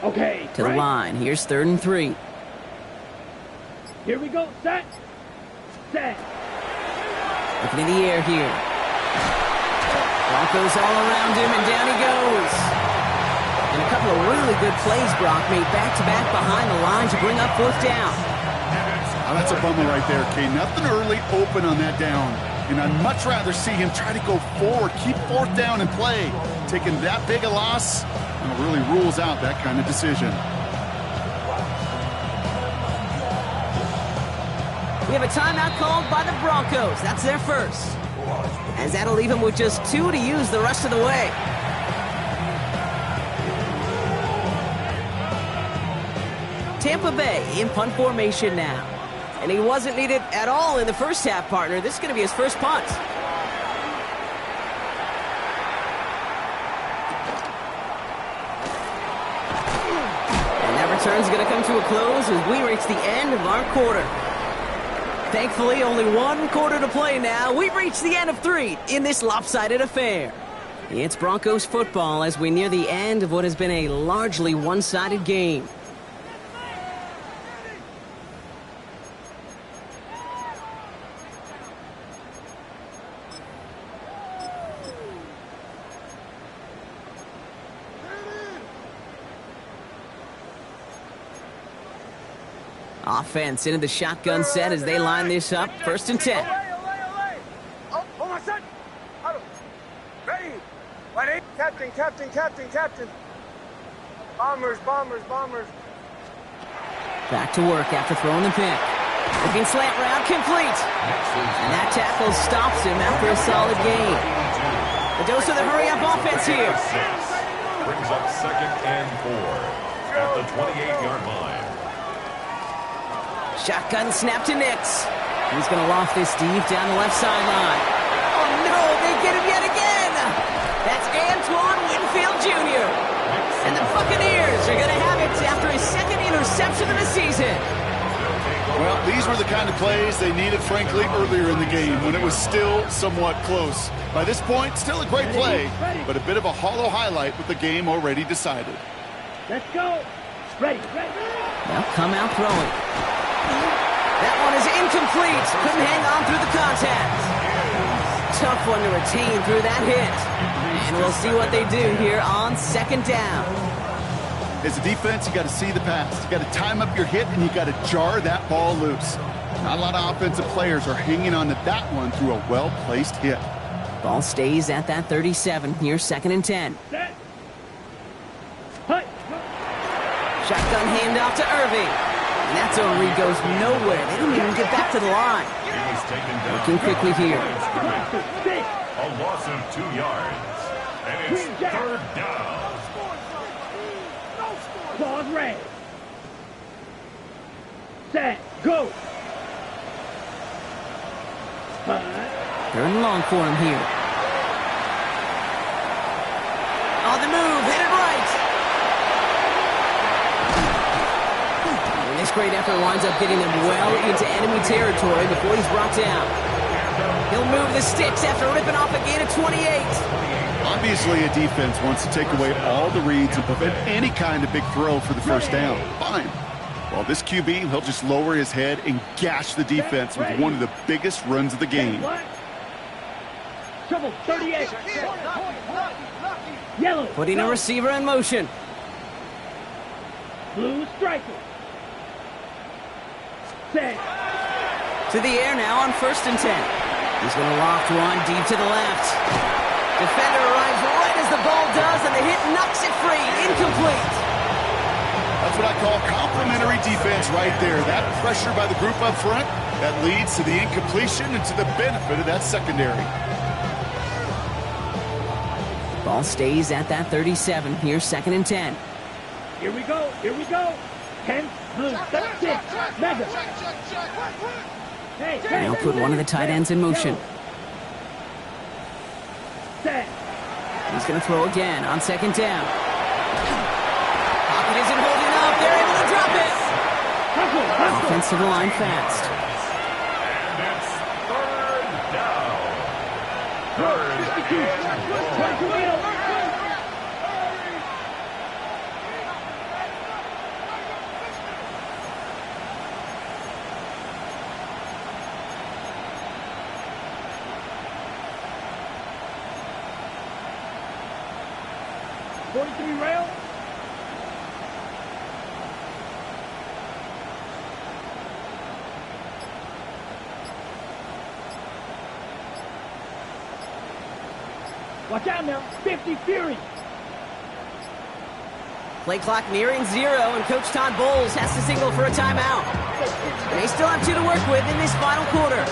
Speaker 5: Okay.
Speaker 4: To the line. Here's 3rd and 3.
Speaker 5: Here we go. Set.
Speaker 4: Looking in the air here. Broncos all around him, and down he goes. And a couple of really good plays Brock made back-to-back behind the line to bring up 4th down.
Speaker 3: Oh, that's a bummer right there, Kate. Nothing early open on that down. And I'd much rather see him try to go forward, keep 4th down and play. Taking that big a loss really rules out that kind of decision.
Speaker 4: We have a timeout called by the Broncos. That's their first. As that'll leave him with just 2 to use the rest of the way. Tampa Bay in punt formation now. And he wasn't needed at all in the first half, partner. This is going to be his first punt. And that return's going to come to a close as we reach the end of our quarter. Thankfully, only 1 quarter to play now. We've reached the end of 3 in this lopsided affair. It's Broncos football as we near the end of what has been a largely one-sided game. Offense into the shotgun set as they line this up. 1st and 10.
Speaker 6: Oh, hold on, son. Ready. Ready. Captain. Bombers.
Speaker 4: Back to work after throwing the pick. Looking slant route complete. And that tackle stops him after a solid gain. The dose of the hurry-up offense here.
Speaker 2: Brings up 2nd and 4 at the 28-yard line.
Speaker 4: Shotgun snap to Nix. He's going to loft this deep down the left sideline. Oh, no, they get him yet again. That's Antoine Winfield Jr. And the Buccaneers are going to have it after his 2nd interception of the season.
Speaker 3: Well, these were the kind of plays they needed, frankly, earlier in the game when it was still somewhat close. By this point, still a great play, but a bit of a hollow highlight with the game already decided.
Speaker 5: Let's go. Ready.
Speaker 4: Now come out throwing. That one is incomplete. Couldn't hang on through the contact. Tough one to retain through that hit. And we'll see what they do here on 2nd down.
Speaker 3: As a defense, you got to see the pass. You got to time up your hit, and you got to jar that ball loose. Not a lot of offensive players are hanging on to that one through a well-placed hit.
Speaker 4: Ball stays at that 37. Here's 2nd and 10.
Speaker 5: Set. Hut.
Speaker 4: Shotgun handoff to Irving. And that zone read goes nowhere. They don't even get back to the line. Looking quickly here.
Speaker 2: A loss of 2 yards. And it's 3rd down.
Speaker 5: Claws red. Set. Go.
Speaker 4: 3rd and long for him here. On the move. Hit it right. This great effort winds up getting him well into enemy territory before he's brought down. He'll move the sticks after ripping off a gain of 28.
Speaker 3: Obviously, a defense wants to take away all the reads and prevent any kind of big throw for the 1st down. Fine. Well, this QB, he'll just lower his head and gash the defense with one of the biggest runs of the game.
Speaker 5: Trouble, 38. Yellow.
Speaker 4: Putting a receiver in motion.
Speaker 5: Blue striker. Set.
Speaker 4: To the air now on 1st and 10. He's going to loft one deep to the left. Defender arrives right as the ball does, and the hit knocks it free. Incomplete.
Speaker 3: That's what I call complimentary defense right there. That pressure by the group up front, that leads to the incompletion and to the benefit of that secondary.
Speaker 4: Ball stays at that 37. Here's 2nd and 10.
Speaker 5: Here we go. 10, blue, 36, mega. Hey,
Speaker 4: Now put one of the tight ends in motion.
Speaker 5: Set.
Speaker 4: He's going to throw again on 2nd down. Pocket isn't holding up. They're able to drop it. Offensive line fast.
Speaker 2: And it's 3rd down. 3rd and goal.
Speaker 5: Rail. Watch out now, 50 Fury.
Speaker 4: Play clock nearing 0, and Coach Todd Bowles has to signal for a timeout. And they still have 2 to work with in this final quarter.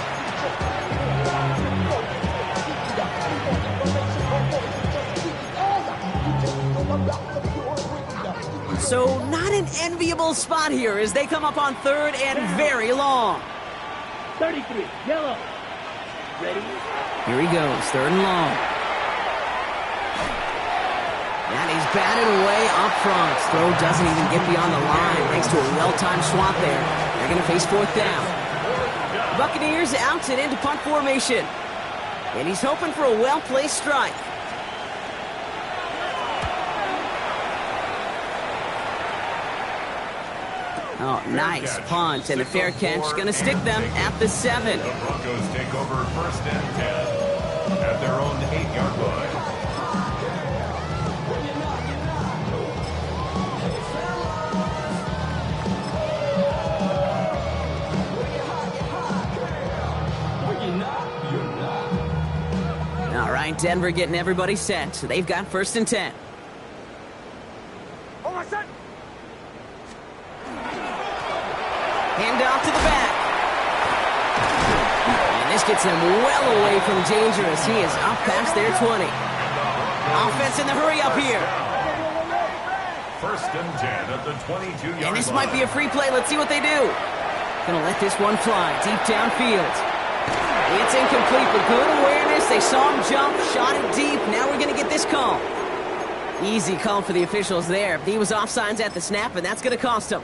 Speaker 4: So not an enviable spot here as they come up on 3rd and very long.
Speaker 5: 33, yellow. Ready?
Speaker 4: Here he goes, 3rd and long. And he's batted away up front. Throw doesn't even get beyond the line thanks to a well-timed swat there. They're going to face 4th down. Buccaneers out and into punt formation. And he's hoping for a well-placed strike. Oh, nice punt and a fair catch. Going to stick them at the 7.
Speaker 2: The Broncos take over 1st and 10 at their own 8-yard line.
Speaker 4: All right, Denver getting everybody set. They've got 1st and 10. Hand off to the back. And this gets him well away from dangerous. He is up past their 20. Offense in the hurry up here.
Speaker 2: 1st and 10 at the 22-yard line.
Speaker 4: And this might be a free play. Let's see what they do. Gonna let this one fly deep downfield. It's incomplete, but good awareness. They saw him jump, shot it deep. Now we're gonna get this call. Easy call for the officials there. He was offsides at the snap, and that's gonna cost him.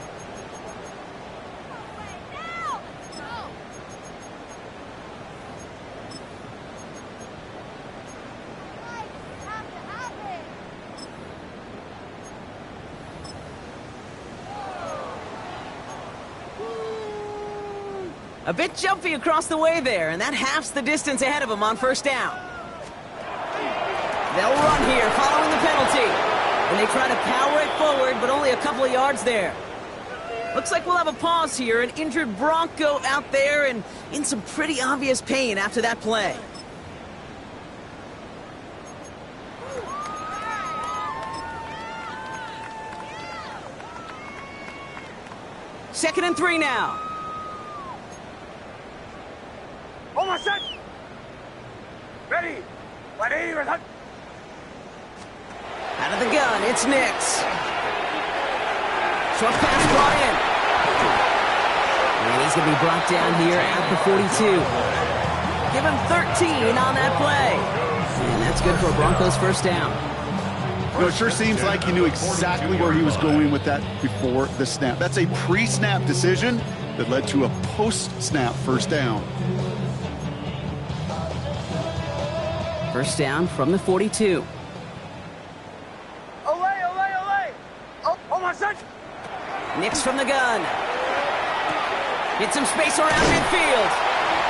Speaker 4: A bit jumpy across the way there, and that halves the distance ahead of him on 1st down. They'll run here following the penalty. And they try to power it forward, but only a couple of yards there. Looks like we'll have a pause here. An injured Bronco out there and in some pretty obvious pain after that play. Second and 3 now.
Speaker 6: Oh, my son! Ready!
Speaker 4: Out of the gun, it's Nix. Short pass brought in. And he's going to be brought down here at the 42. Give him 13 on that play. And that's good for a Broncos 1st down.
Speaker 3: You know, it sure seems like he knew exactly where he was going with that before the snap. That's a pre-snap decision that led to a post-snap 1st down.
Speaker 4: 1st down from the 42.
Speaker 6: Olay! Oh, my son!
Speaker 4: Nix from the gun. Get some space around midfield.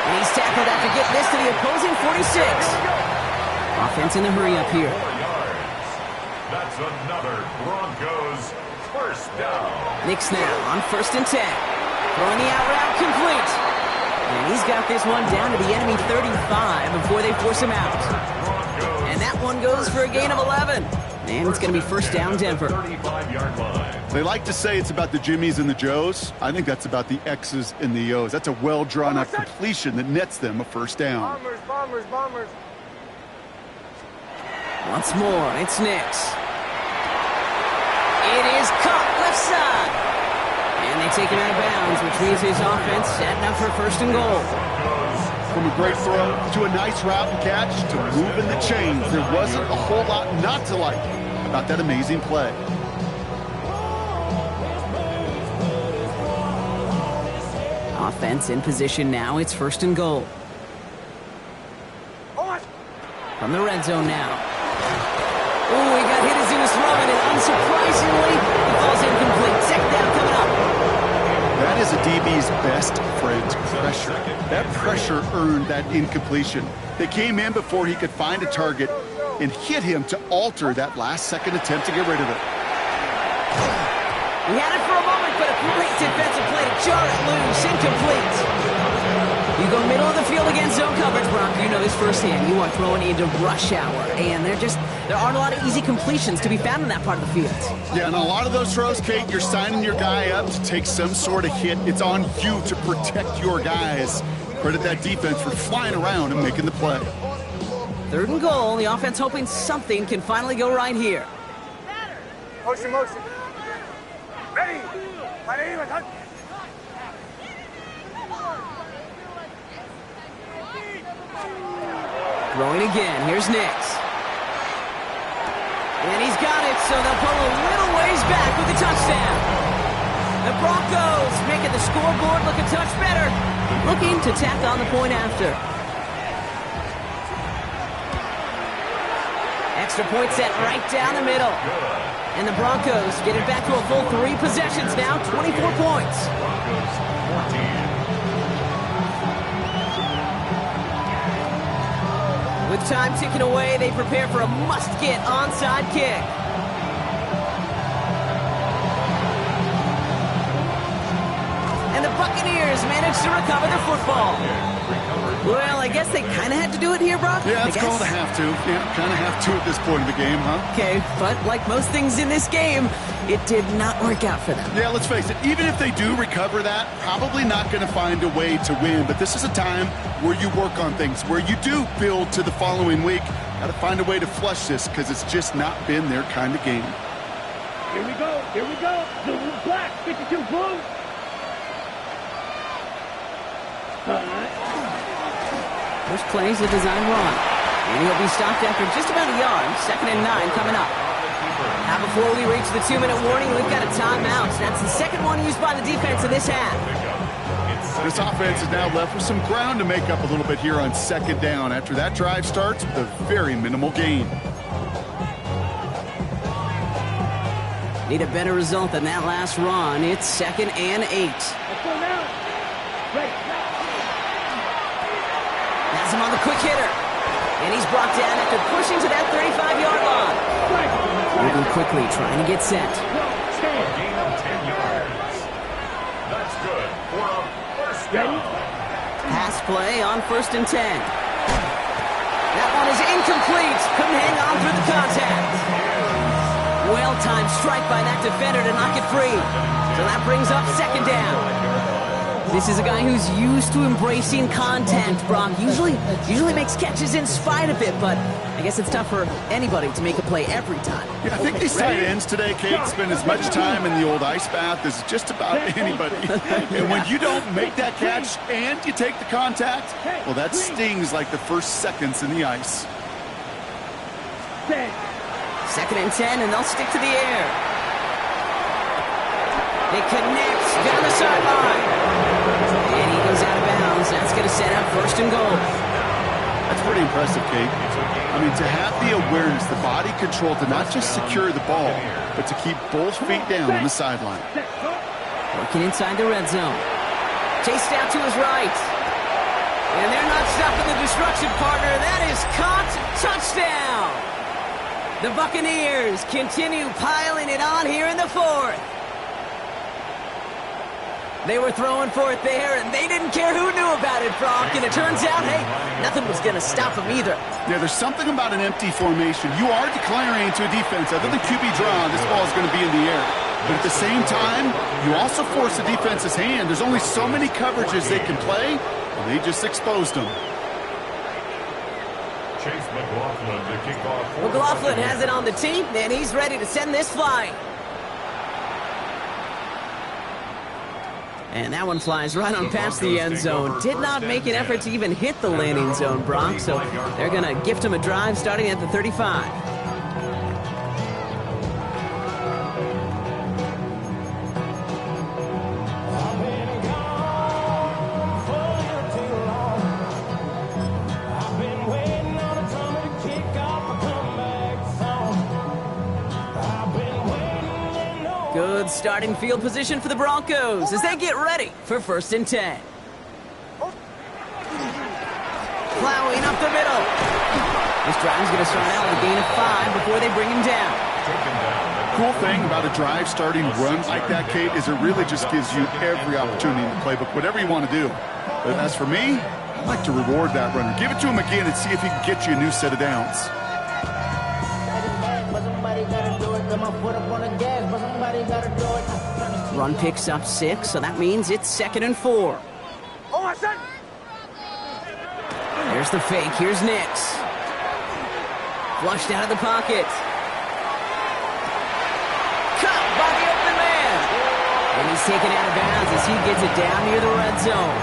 Speaker 4: And he's tackled after getting this to the opposing 46. Offense in the hurry up here.
Speaker 2: 4 yards. That's another Broncos first down.
Speaker 4: Knicks now on 1st and 10. Throwing the out route complete. And he's got this one down to the enemy 35 before they force him out. And that one goes for a gain of 11. And it's going to be first down Denver.
Speaker 2: 35-yard line.
Speaker 3: They like to say it's about the Jimmies and the Joes. I think that's about the X's and the O's. That's a well-drawn-up completion that nets them a first down.
Speaker 6: Bombers, bombers, bombers.
Speaker 4: Once more, it's Knicks. It is caught left side. And they take him out of bounds, which means his offense setting up for first and goal.
Speaker 3: From a great throw to a nice route and catch to moving the chains, there wasn't a whole lot not to like about that amazing play.
Speaker 4: Offense in position now. It's first and goal. From the red zone now. Oh, he got hit as he was throwing it. Unsurprisingly, he falls incomplete. Second down coming up.
Speaker 3: That is a DB's best friend, pressure. That pressure earned that incompletion. They came in before he could find a target and hit him to alter that last-second attempt to get rid of it.
Speaker 4: He had it for a moment, but a great defensive play to jar it loose. Incomplete. You go middle of the field against zone coverage, Brock. You know this firsthand. You are throwing into rush hour, and there aren't a lot of easy completions to be found in that part of the field.
Speaker 3: Yeah, and a lot of those throws, Kate, you're signing your guy up to take some sort of hit. It's on you to protect your guys. Credit that defense for flying around and making the play.
Speaker 4: Third and goal. The offense hoping something can finally go right here.
Speaker 6: Motion, motion. Ready. My name is Hunt.
Speaker 4: Throwing again. Here's Nix. And he's got it, so they'll pull a little ways back with the touchdown. The Broncos making the scoreboard look a touch better. Looking to tack on the point after. Extra point set right down the middle. And the Broncos get it back to a full 3 possessions now, 24 points.
Speaker 2: Broncos 14.
Speaker 4: With time ticking away, they prepare for a must-get onside kick. And the Buccaneers manage to recover the football. Well, I guess they kind of had to do it here, Brock.
Speaker 3: Yeah, it's called a have to. Yeah, kind of have to at this point in the game, huh?
Speaker 4: Okay, but like most things in this game, it did not work out for them.
Speaker 3: Yeah, let's face it, even if they do recover that, probably not going to find a way to win. But this is a time where you work on things, where you do build to the following week. Got to find a way to flush this because it's just not been their kind of game.
Speaker 5: Here we go. Here we go. Blue, black, 52 blue.
Speaker 4: First play is a design run. And he'll be stopped after just about a yard. 2nd and 9 coming up. Now before we reach the 2-minute warning, we've got a timeout. That's the second one used by the defense in this half.
Speaker 3: This offense is now left with some ground to make up a little bit here on 2nd down. After that drive starts with a very minimal gain.
Speaker 4: Need a better result than that last run. It's 2nd and 8.
Speaker 5: Let's go now. Right.
Speaker 4: Has him on the quick hitter. And he's brought down after pushing to that 35-yard line. Moving quickly, trying to get set.
Speaker 2: Gain of 10 yards. That's good for a first down.
Speaker 4: Pass play on 1st and 10. That one is incomplete. Couldn't hang on through the contact. Well-timed strike by that defender to knock it free. So that brings up 2nd down. This is a guy who's used to embracing contact, Brock. Usually makes catches in spite of it, but I guess it's tough for anybody to make a play every time.
Speaker 3: Yeah, I think these tight ends today, Kate, spend as much time in the old ice bath as just about anybody. And when you don't make that catch and you take the contact, well, that stings like the first seconds in the ice.
Speaker 4: 2nd and 10, and they'll stick to the air. They connect down the sideline. And he goes out of bounds. That's going to set up 1st and goal.
Speaker 3: That's pretty impressive, Kate. I mean, to have the awareness, the body control to not just secure the ball, but to keep both feet down on the sideline.
Speaker 4: Working inside the red zone. Chased out to his right. And they're not stopping the destruction, partner. That is caught. Touchdown. The Buccaneers continue piling it on here in the fourth. They were throwing for it there, and they didn't care who knew about it, Brock. And it turns out, hey, nothing was going to stop them either.
Speaker 3: Yeah, there's something about an empty formation. You are declaring into a defense. Other than QB draw, this ball is going to be in the air. But at the same time, you also force the defense's hand. There's only so many coverages they can play, and they just exposed them.
Speaker 2: Chase McLaughlin to kick off.
Speaker 4: McLaughlin has it on the tee, and he's ready to send this flying. And that one flies right on past the end zone. Did not make an effort to even hit the landing zone, Brock, so they're going to gift him a drive starting at the 35. Good starting field position for the Broncos as they get ready for 1st and 10. Plowing up the middle. This drive's going to start out with a gain of 5 before they bring him down.
Speaker 3: Cool thing about a drive starting run like that, Kate, is it really just gives you every opportunity in the playbook, whatever you want to do. But as for me, I'd like to reward that runner. Give it to him again and see if he can get you a new set of downs.
Speaker 4: Run picks up 6, so that means it's 2nd and 4.
Speaker 6: Oh, my son!
Speaker 4: There's the fake. Here's Nix. Flushed out of the pocket. Caught by the open man. And he's taken out of bounds as he gets it down near the red zone.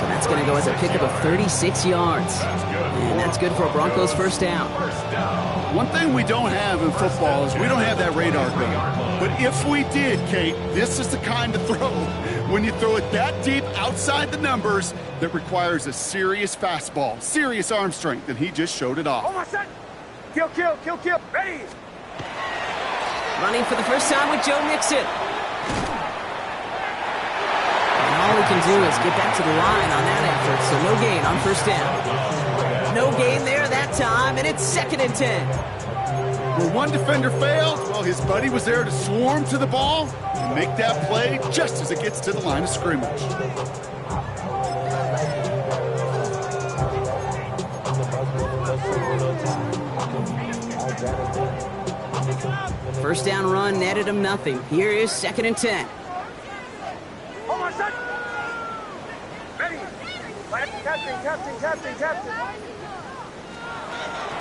Speaker 4: So that's going to go as a pickup of 36 yards. And that's good for a Broncos 1st down.
Speaker 3: One thing we don't have in football is we don't have that radar gun. But if we did, Kate, this is the kind of throw, when you throw it that deep outside the numbers, that requires a serious fastball, serious arm strength, and he just showed it off.
Speaker 6: Oh, my son! Kill, kill, kill, kill. Ready!
Speaker 4: Running for the first time with Joe Mixon. And all he can do is get back to the line on that effort, so no gain on 1st down. No gain there that time, and it's 2nd and 10.
Speaker 3: Where one defender failed, well, his buddy was there to swarm to the ball and make that play just as it gets to the line of scrimmage.
Speaker 4: First down run netted him nothing. Here is 2nd and 10.
Speaker 6: Oh, my son! Ready! Captain.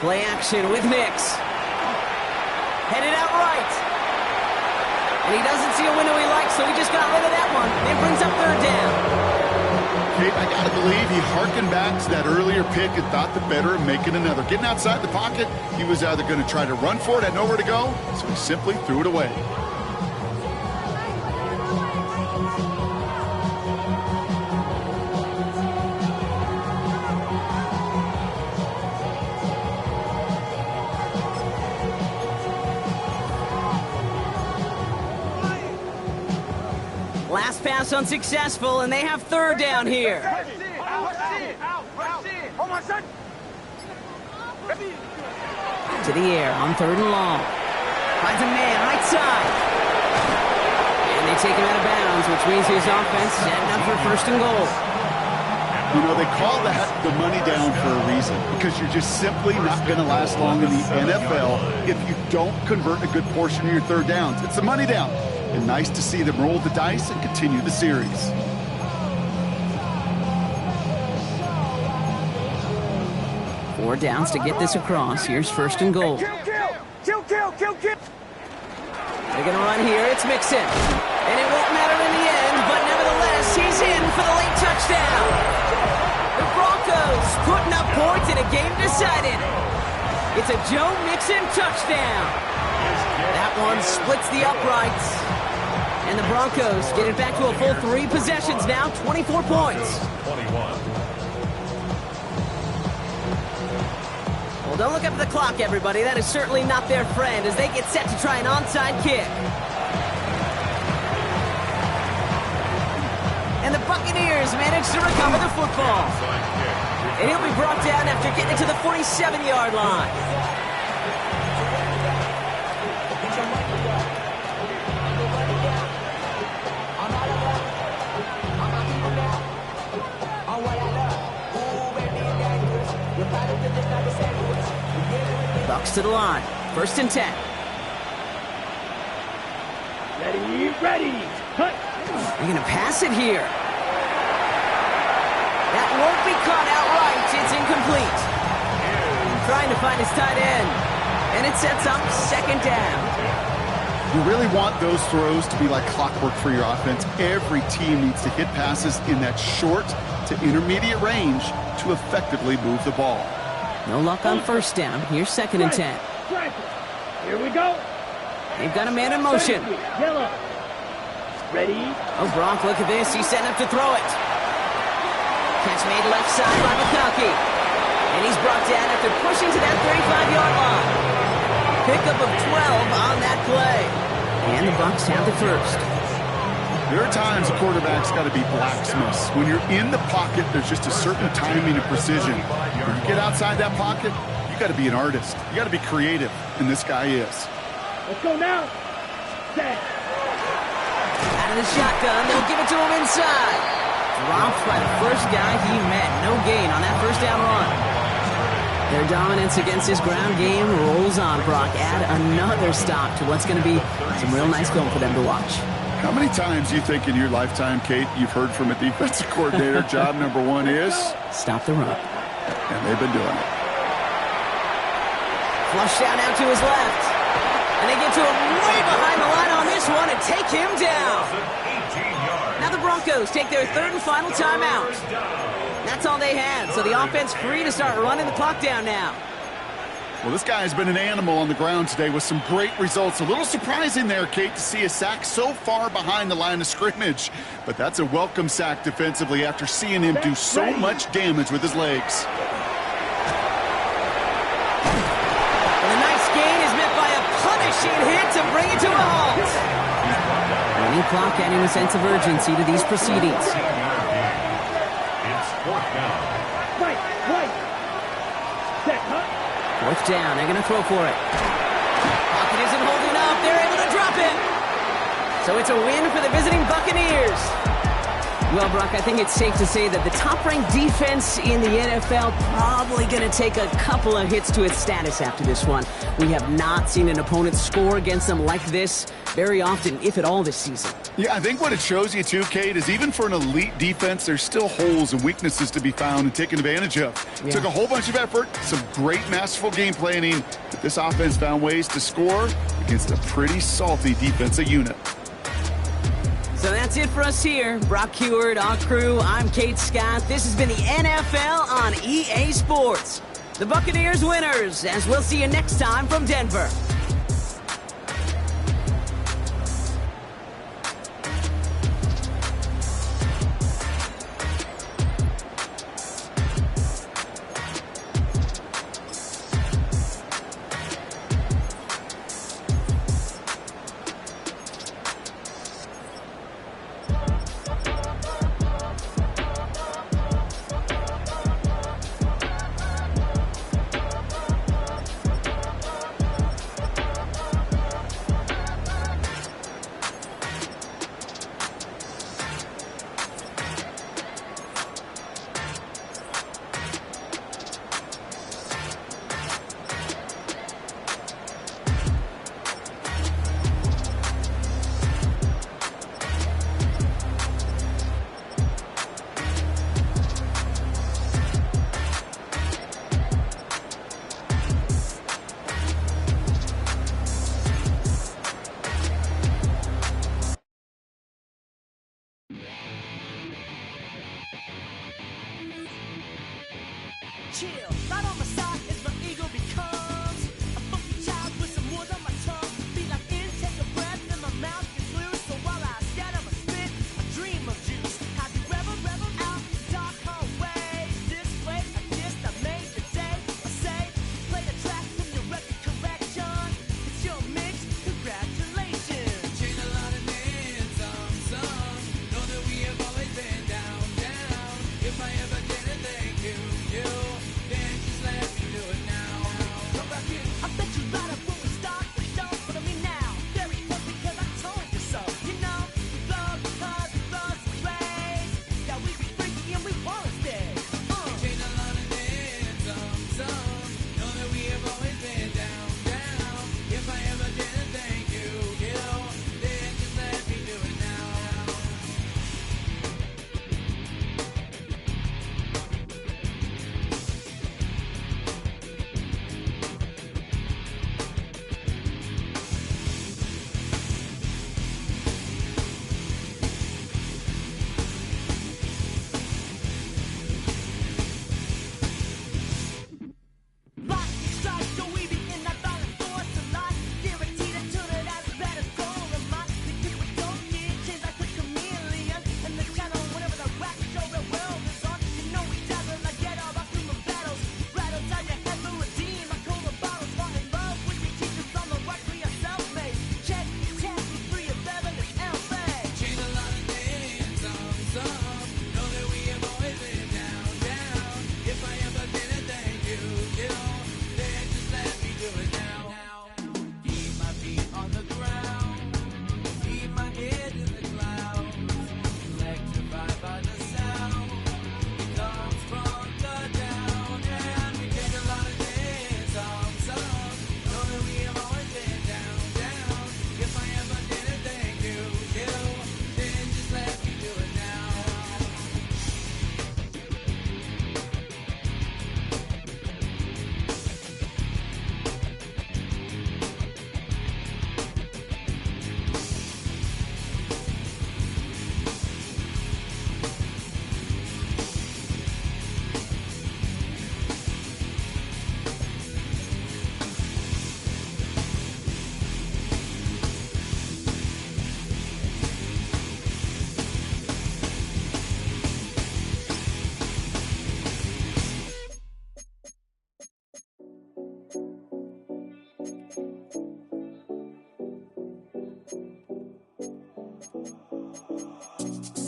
Speaker 4: Play action with Nix. Headed out right. And he doesn't see a window he likes, so he just got rid of that one. It brings up 3rd down.
Speaker 3: Kate, I got to believe he harkened back to that earlier pick and thought the better of making another. Getting outside the pocket, he was either going to try to run for it, had nowhere to go, so he simply threw it away.
Speaker 4: Last pass unsuccessful, and they have 3rd down here.
Speaker 6: Oh, my son!
Speaker 4: To the air on 3rd and long. Finds a man right side. And they take him out of bounds, which means his offense setting up for 1st and goal.
Speaker 3: You know, they call that the money down for a reason, because you're just simply not going to last long in the NFL if you don't convert a good portion of your 3rd downs. It's the money down. And nice to see them roll the dice and continue the series.
Speaker 4: Four downs to get this across. Here's 1st and goal.
Speaker 6: Kill.
Speaker 4: They're going to run here. It's Mixon. And it won't matter in the end, but nevertheless, he's in for the late touchdown. The Broncos putting up points in a game decided. It's a Joe Mixon touchdown. That one splits the uprights. And the Broncos get it back to a full 3 possessions now, 24 points.
Speaker 2: 21.
Speaker 4: Well, don't look up at the clock, everybody. That is certainly not their friend as they get set to try an onside kick. And the Buccaneers manage to recover the football. And he'll be brought down after getting to the 47-yard line. Bucks to the line. 1st and 10.
Speaker 5: Ready. Cut.
Speaker 4: They're going to pass it here. That won't be caught outright. It's incomplete. Trying to find his tight end. And it sets up 2nd down.
Speaker 3: You really want those throws to be like clockwork for your offense. Every team needs to hit passes in that short to intermediate range to effectively move the ball.
Speaker 4: No luck on 1st down. Here's 2nd and 10.
Speaker 5: Here we go.
Speaker 4: They've got a man in motion.
Speaker 5: Yellow. Ready.
Speaker 4: Oh, Gronk, look at this. He's setting up to throw it. Catch made left side by McConkey. And he's brought down after pushing to that 35-yard line. Pickup of 12 on that play. And the Bucks have the 1st.
Speaker 3: There are times a quarterback's got to be blacksmiths. When you're in the pocket, there's just a certain timing and precision. When you get outside that pocket, you got to be an artist. You got to be creative, and this guy is.
Speaker 5: Let's go now. Set.
Speaker 4: Out of the shotgun, they'll give it to him inside. Dropped by the first guy he met. No gain on that 1st down run. Their dominance against his ground game rolls on, Brock. Add another stop to what's going to be some real nice film for them to watch.
Speaker 3: How many times do you think in your lifetime, Kate, you've heard from a defensive coordinator, job number 1 is?
Speaker 4: Stop the run.
Speaker 3: And they've been doing it.
Speaker 4: Flush down out to his left. And they get to him way behind the line on this one and take him down. Now the Broncos take their 3rd and final timeout. That's all they had, so the offense free to start running the clock down now.
Speaker 3: Well, this guy has been an animal on the ground today with some great results. A little surprising there, Kate, to see a sack so far behind the line of scrimmage. But that's a welcome sack defensively after seeing him do so much damage with his legs.
Speaker 4: And a nice gain is met by a punishing hit to bring it to a halt. Running clock adding a sense of urgency to these proceedings.
Speaker 2: It's 4th down.
Speaker 5: Right. Set. Cut.
Speaker 4: 4th down, they're going to throw for it. Pocket isn't holding up, they're able to drop it. So it's a win for the visiting Buccaneers. Well, Brock, I think it's safe to say that the top-ranked defense in the NFL probably going to take a couple of hits to its status after this one. We have not seen an opponent score against them like this very often, if at all, this season.
Speaker 3: Yeah, I think what it shows you, too, Kate, is even for an elite defense, there's still holes and weaknesses to be found and taken advantage of. Yeah. Took a whole bunch of effort, some great masterful game planning, but this offense found ways to score against a pretty salty defensive unit.
Speaker 4: So that's it for us here. Brock Heward, our crew, I'm Kate Scott. This has been the NFL on EA Sports. The Buccaneers winners, as we'll see you next time from Denver.
Speaker 7: Chill, right on my side as my ego becomes a funky child with some wood on my tongue. Be like take a breath and my mouth gets loose. So while I scatter my spit, I dream of juice. Have you ever reveled out in dark hallways? This place I kissed, I made the day. I say, play the track from your record collection. It's your mix, congratulations. Change a lot of names, some. Know that we have always been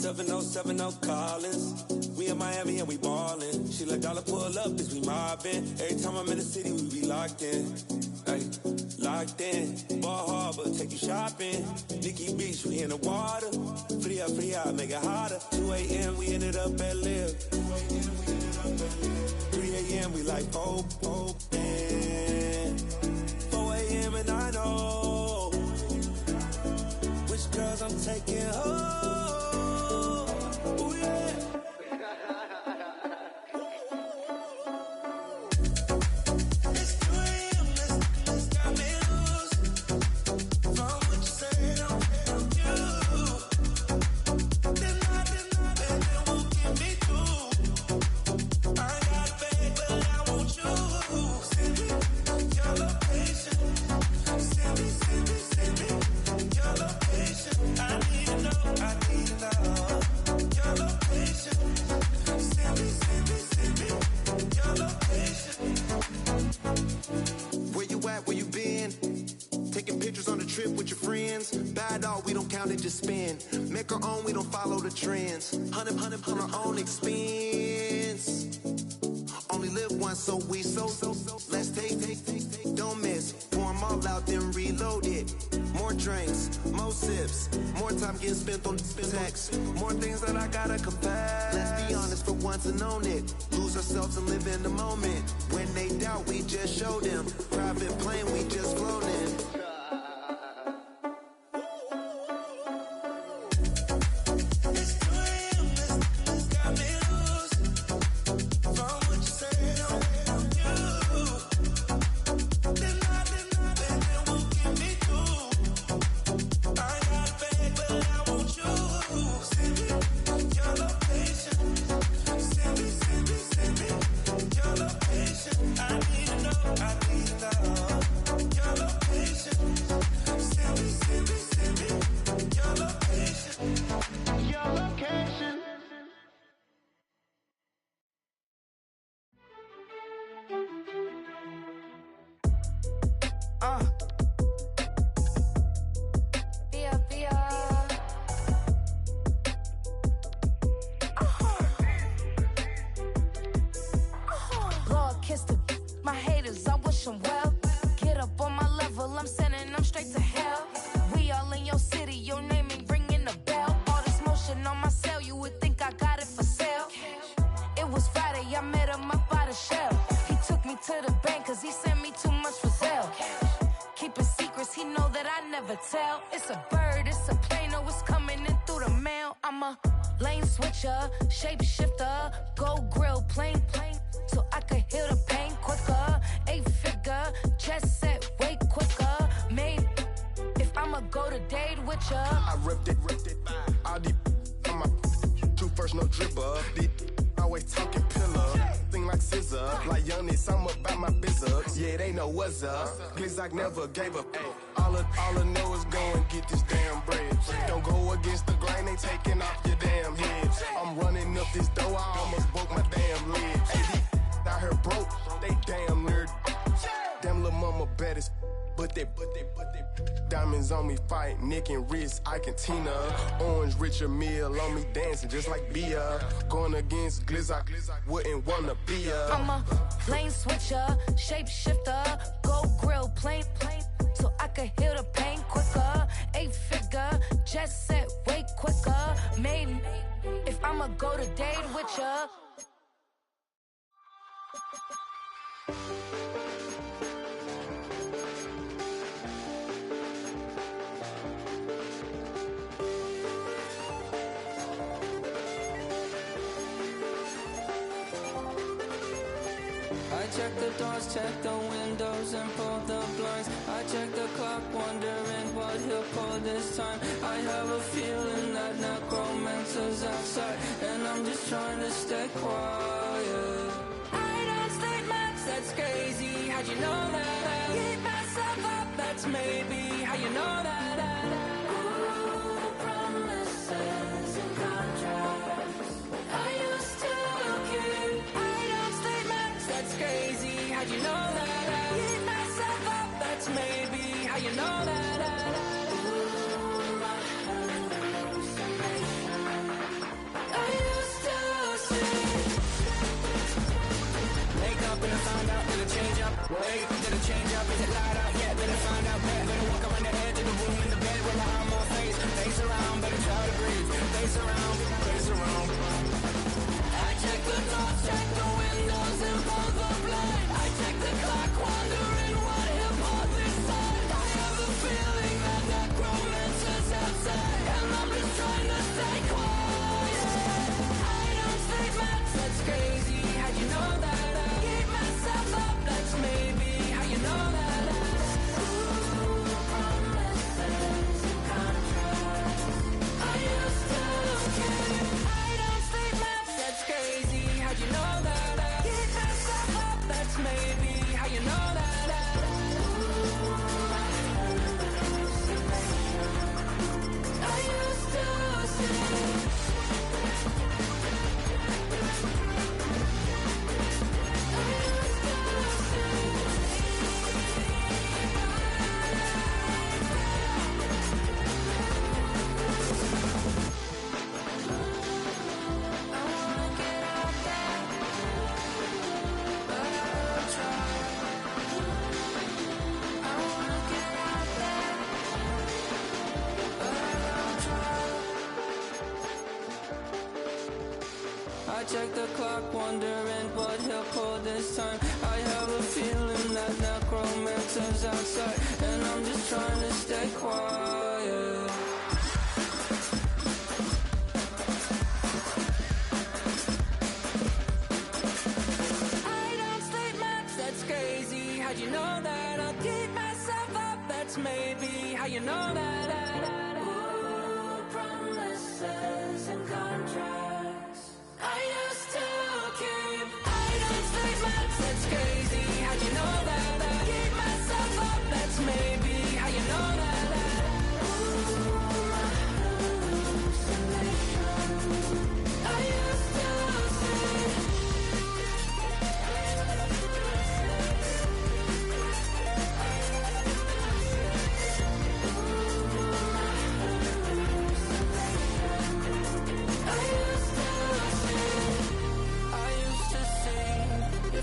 Speaker 8: 7070 Collins. We in Miami and we ballin'. She let dollar pull up as we mobbin'. Every time I'm in the city, we be locked in. Ay, locked in. Ball Harbor, take you shopping. Nikki Beach, we in the water. Fria, make it hotter. 2 a.m., we ended up at Live. 3 a.m., we like Pope. 4 a.m. and I know which girls I'm taking home.
Speaker 9: Just spin, make our own, we don't follow the trends. 100 on our own expense. Only live once, so let's take, don't miss. Pour them all out, then reload it. More drinks, more sips, more time getting spent on text. More things that I gotta confess. Let's be honest for once and own it. Lose ourselves and live in the moment. When they doubt, we just show them. Private plane, we just flown in.
Speaker 10: It's a bird, it's a plane, oh, it's coming in through the mail. I'm a lane switcher, shapeshifter, go grill, plane, so I could heal the pain quicker. 8-figure, jet set, way quicker. Made, if I'ma go to date with ya.
Speaker 9: I ripped it, all these on my two first, no dribble. These always talking pillar, thing like scissor. Like youngest, I'm about my business. Yeah, they know what's up. Glizzock never gave up. All I know is go and get this damn bread. Don't go against the grain, they taking off your damn head. I'm running up this door, I almost broke my damn leg. Hey, out here broke, they damn nerd. Damn little mama bad as but they diamonds on me fight, neck and wrist, I can Tina. Orange Richard Mill on me dancing just like Bia. Going against Glizzock, wouldn't wanna be a.
Speaker 10: I'm a lane switcher, shapeshifter, go grill, plane, so I could heal the pain quicker. 8-figure, jet set, way quicker. Made, if I'ma go to date with ya.
Speaker 11: I check the doors, check the windows, and pull the blinds. I check the clock, wondering what he'll pull this time. I have a feeling that necromancer's outside, and I'm just trying to stay quiet. I don't state much, that's crazy. How'd you know that? Keep myself up, that's maybe how you know that. Ooh, promises and contracts. I used to keep. I don't state much, that's crazy. How'd you know that? Keep myself up, that's maybe how you know that. Ooh, my hallucination. Wait, did it change up? Is it light up yet? Better find out better. Better walk around the edge of the room in the bed with my arm on face. Face around, better try to breathe. Face around, face around. I check the doors, check the windows and pull the blinds. I check the clock, wondering what hip hop is like. I have a feeling that romance is outside, and I'm just trying to stay quiet. I don't sleep much, that's crazy. How'd you know that? I keep myself up, that's maybe how you know that. Ooh, promises and contracts. I used to keep. I don't sleep much, that's crazy. How'd you know that? I keep myself up, that's maybe how you know that. I used to say. I check the clock, wondering what he'll pull this time. I have a feeling that necromancer's outside, and I'm just trying to stay quiet. I don't sleep much, that's crazy. How'd you know that? I'll keep myself up, that's maybe how you know that. Ooh, promises and contracts. I used to keep. I don't sleep much, that's crazy. How'd you know that? I keep myself up, that's maybe how you know that. Ooh, hallucination. I used to say.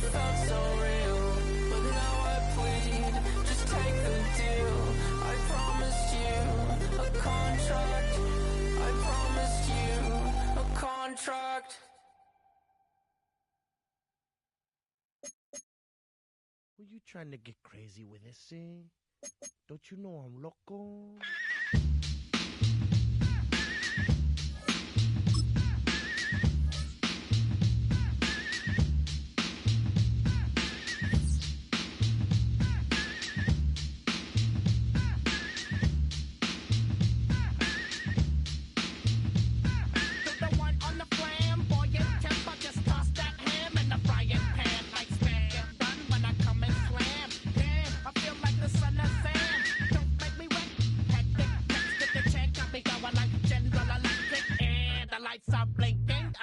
Speaker 11: Felt so real, but now I plead. Just take the deal. I promised you a contract. I promised you a contract.
Speaker 12: Were you trying to get crazy with this thing? Don't you know I'm loco?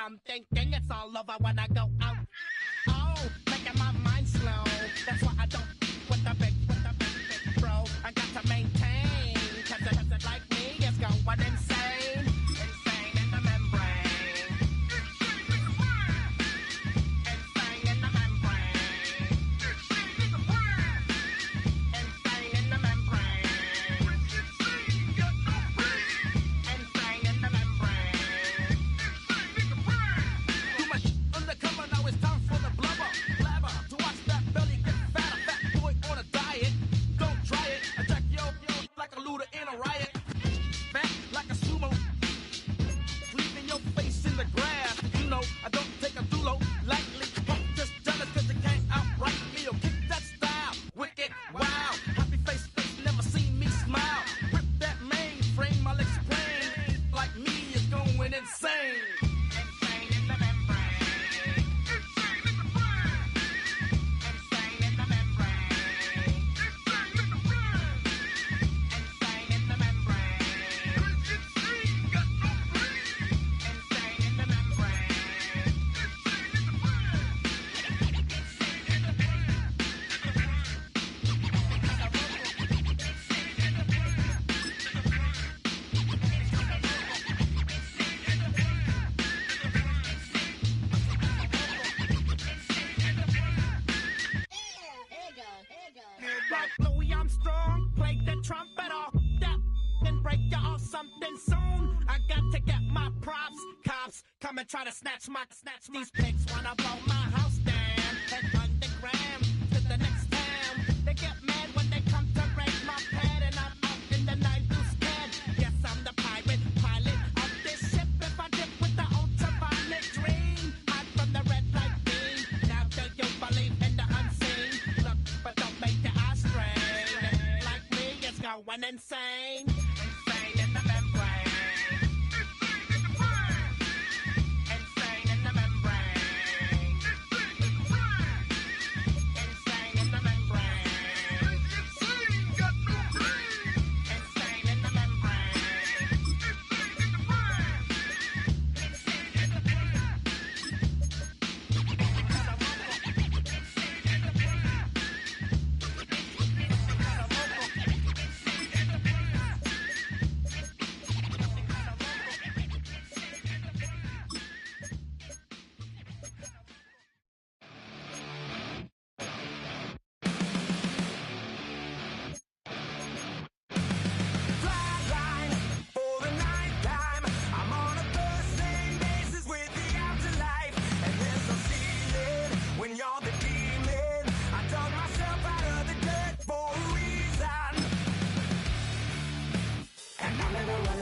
Speaker 13: I'm thinking it's all over when I go out. Oh, making my mind slow. That's why I don't with the big bro. I got to maintain, cause it like me is going insane. Insane in the membrane. Insane in the membrane. Insane in the membrane. Insane in the membrane. Too much undercover. something soon. I got to get my props. Cops come and try to snatch these pigs wanna blow my house down. Head underground to the next town. They get mad when they come to raid my pad, and I'm out in the night too scared. Yes, I'm the pirate pilot of this ship. If I dip with the ultraviolet dream, hide from the red light beam. Now do you believe in the unseen? Look, but don't make your eyes strain. Like me, it's going insane. Insane in the membrane. Insane in the membrane. Insane in the membrane. Insane in the membrane.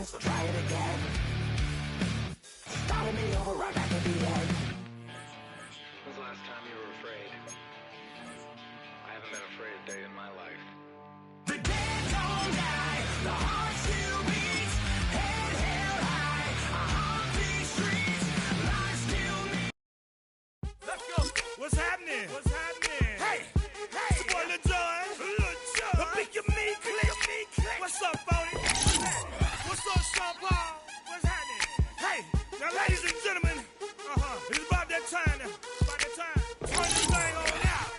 Speaker 13: So try it again. Starting me over right back at the end.
Speaker 14: When was the last time you were afraid? I haven't been afraid a day in my life.
Speaker 13: The dead don't die, the heart still beats, head held high, I haunt these streets, life still needs.
Speaker 5: Let's go. What's happening? What's happening? Hey, hey. It's your boy Lil Jon. Lil Jon. The big your me click. What's up, Bodie? What's up, Sean Paul? What's happening? Hey, now ladies and gentlemen, it's about that time. Turn this thing on out.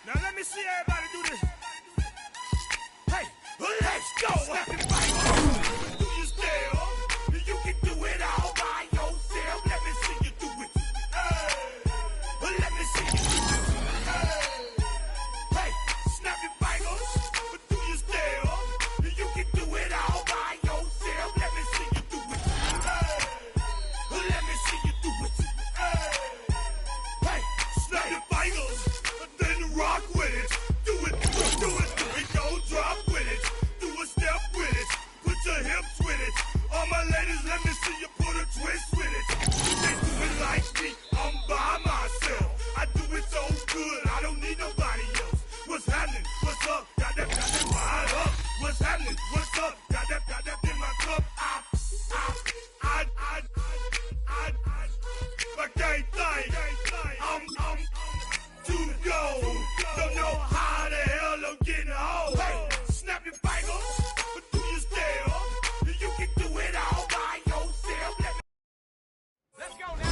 Speaker 5: Now let me see everybody do this. Hey, let's go. Snap it right on. Do you still? You can do it all by yourself. Let me see you do it. Let me see you do it. Hey, snap your fingers. Do you still? You can do it all by yourself. Let me see you do it. Let me see you do it. Hey, snap your fingers. Then rock with it. Do it. Don't drop with it. Do a step with it. Put your hips with it. All my ladies, let me see you put a twist with it. You can't do it like me. I'm by myself. I do it so good. I don't need nobody else. What's happening? What's up? Got that fired up. What's happening? What's up? Got that in my cup. My gang thing. I'm to go. Don't know how the hell I'm getting home. Hey, snap your fingers. But do you still? You can do it all by yourself. Let's go now.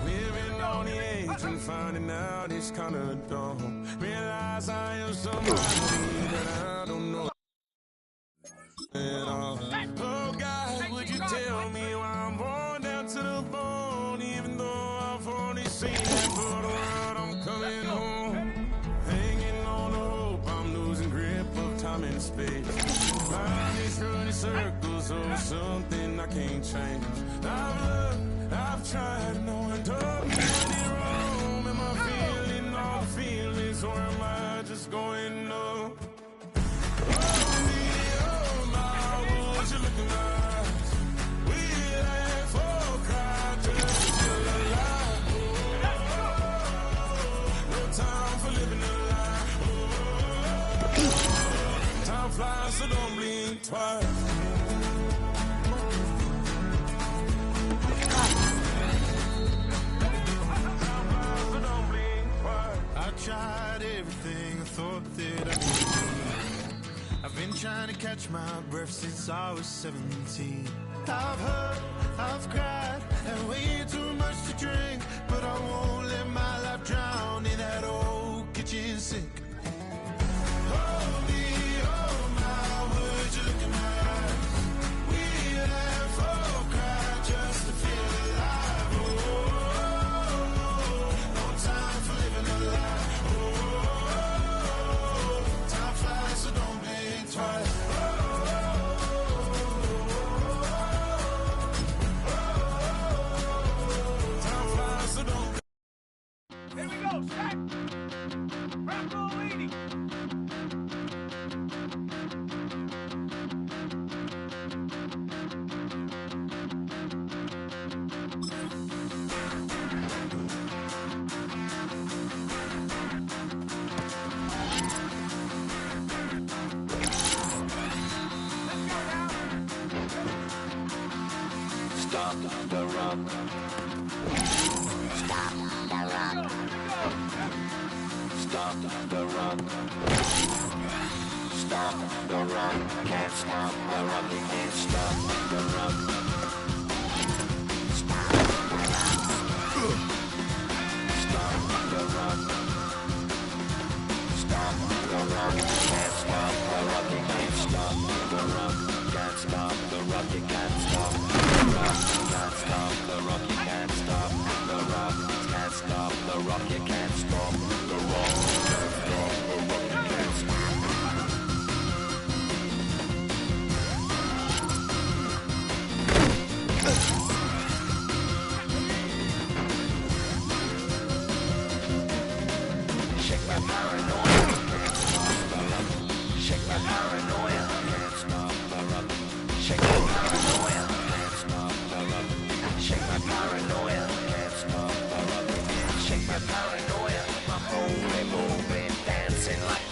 Speaker 8: We're on the edge and finding out it's kinda dumb. Realize I somebody that I don't know at all. Oh God, would you tell me why I'm worn down to the bone? Even though I've only seen that part of the world, I'm coming home. Hanging on the hope, I'm losing grip of time and space. Mind is running circles over something I can't change. I've looked, I've tried, no one told me I did wrong. Am I feeling all the feelings, or am I just going up? Oh my, would you look in my eyes? We'd laugh or cry just to feel alive. No time for living a lie. Time flies, so don't blink twice.
Speaker 5: I tried everything I thought that I could. I've been trying to catch my breath since I was 17. I've hurt, I've cried, and way too much to drink, but I won't let my life drown in that old kitchen sink. Hold me, oh my, would you look in my eyes? We laugh or cry just to feel alive. Oh, no time for living a lie. Oh, time flies, so don't blink twice. Time flies, so don't blink.
Speaker 6: Here we go, Shaq. Rock roll 80.
Speaker 8: Stop the rock. Stop the rock. Stop the rock. Stop the rock. Can't stop the rock. You can't stop the rock. Stop the rock. Stop the rock. Stop the rock. Can't stop the rock. You can't stop the rock. Can't stop the rock. You can't stop the rock. Can't stop the rock. You can't stop the rock. Can't stop the rock. You can't stop the rock. Can't stop the rock. You can't stop. Shake my paranoia. Can't stop the rock. Shake my paranoia. Can't stop the rock. Shake my paranoia. Can't stop the rock. Shake my paranoia. Can't stop the rock. Shake my paranoia. I'm only moving, dancing like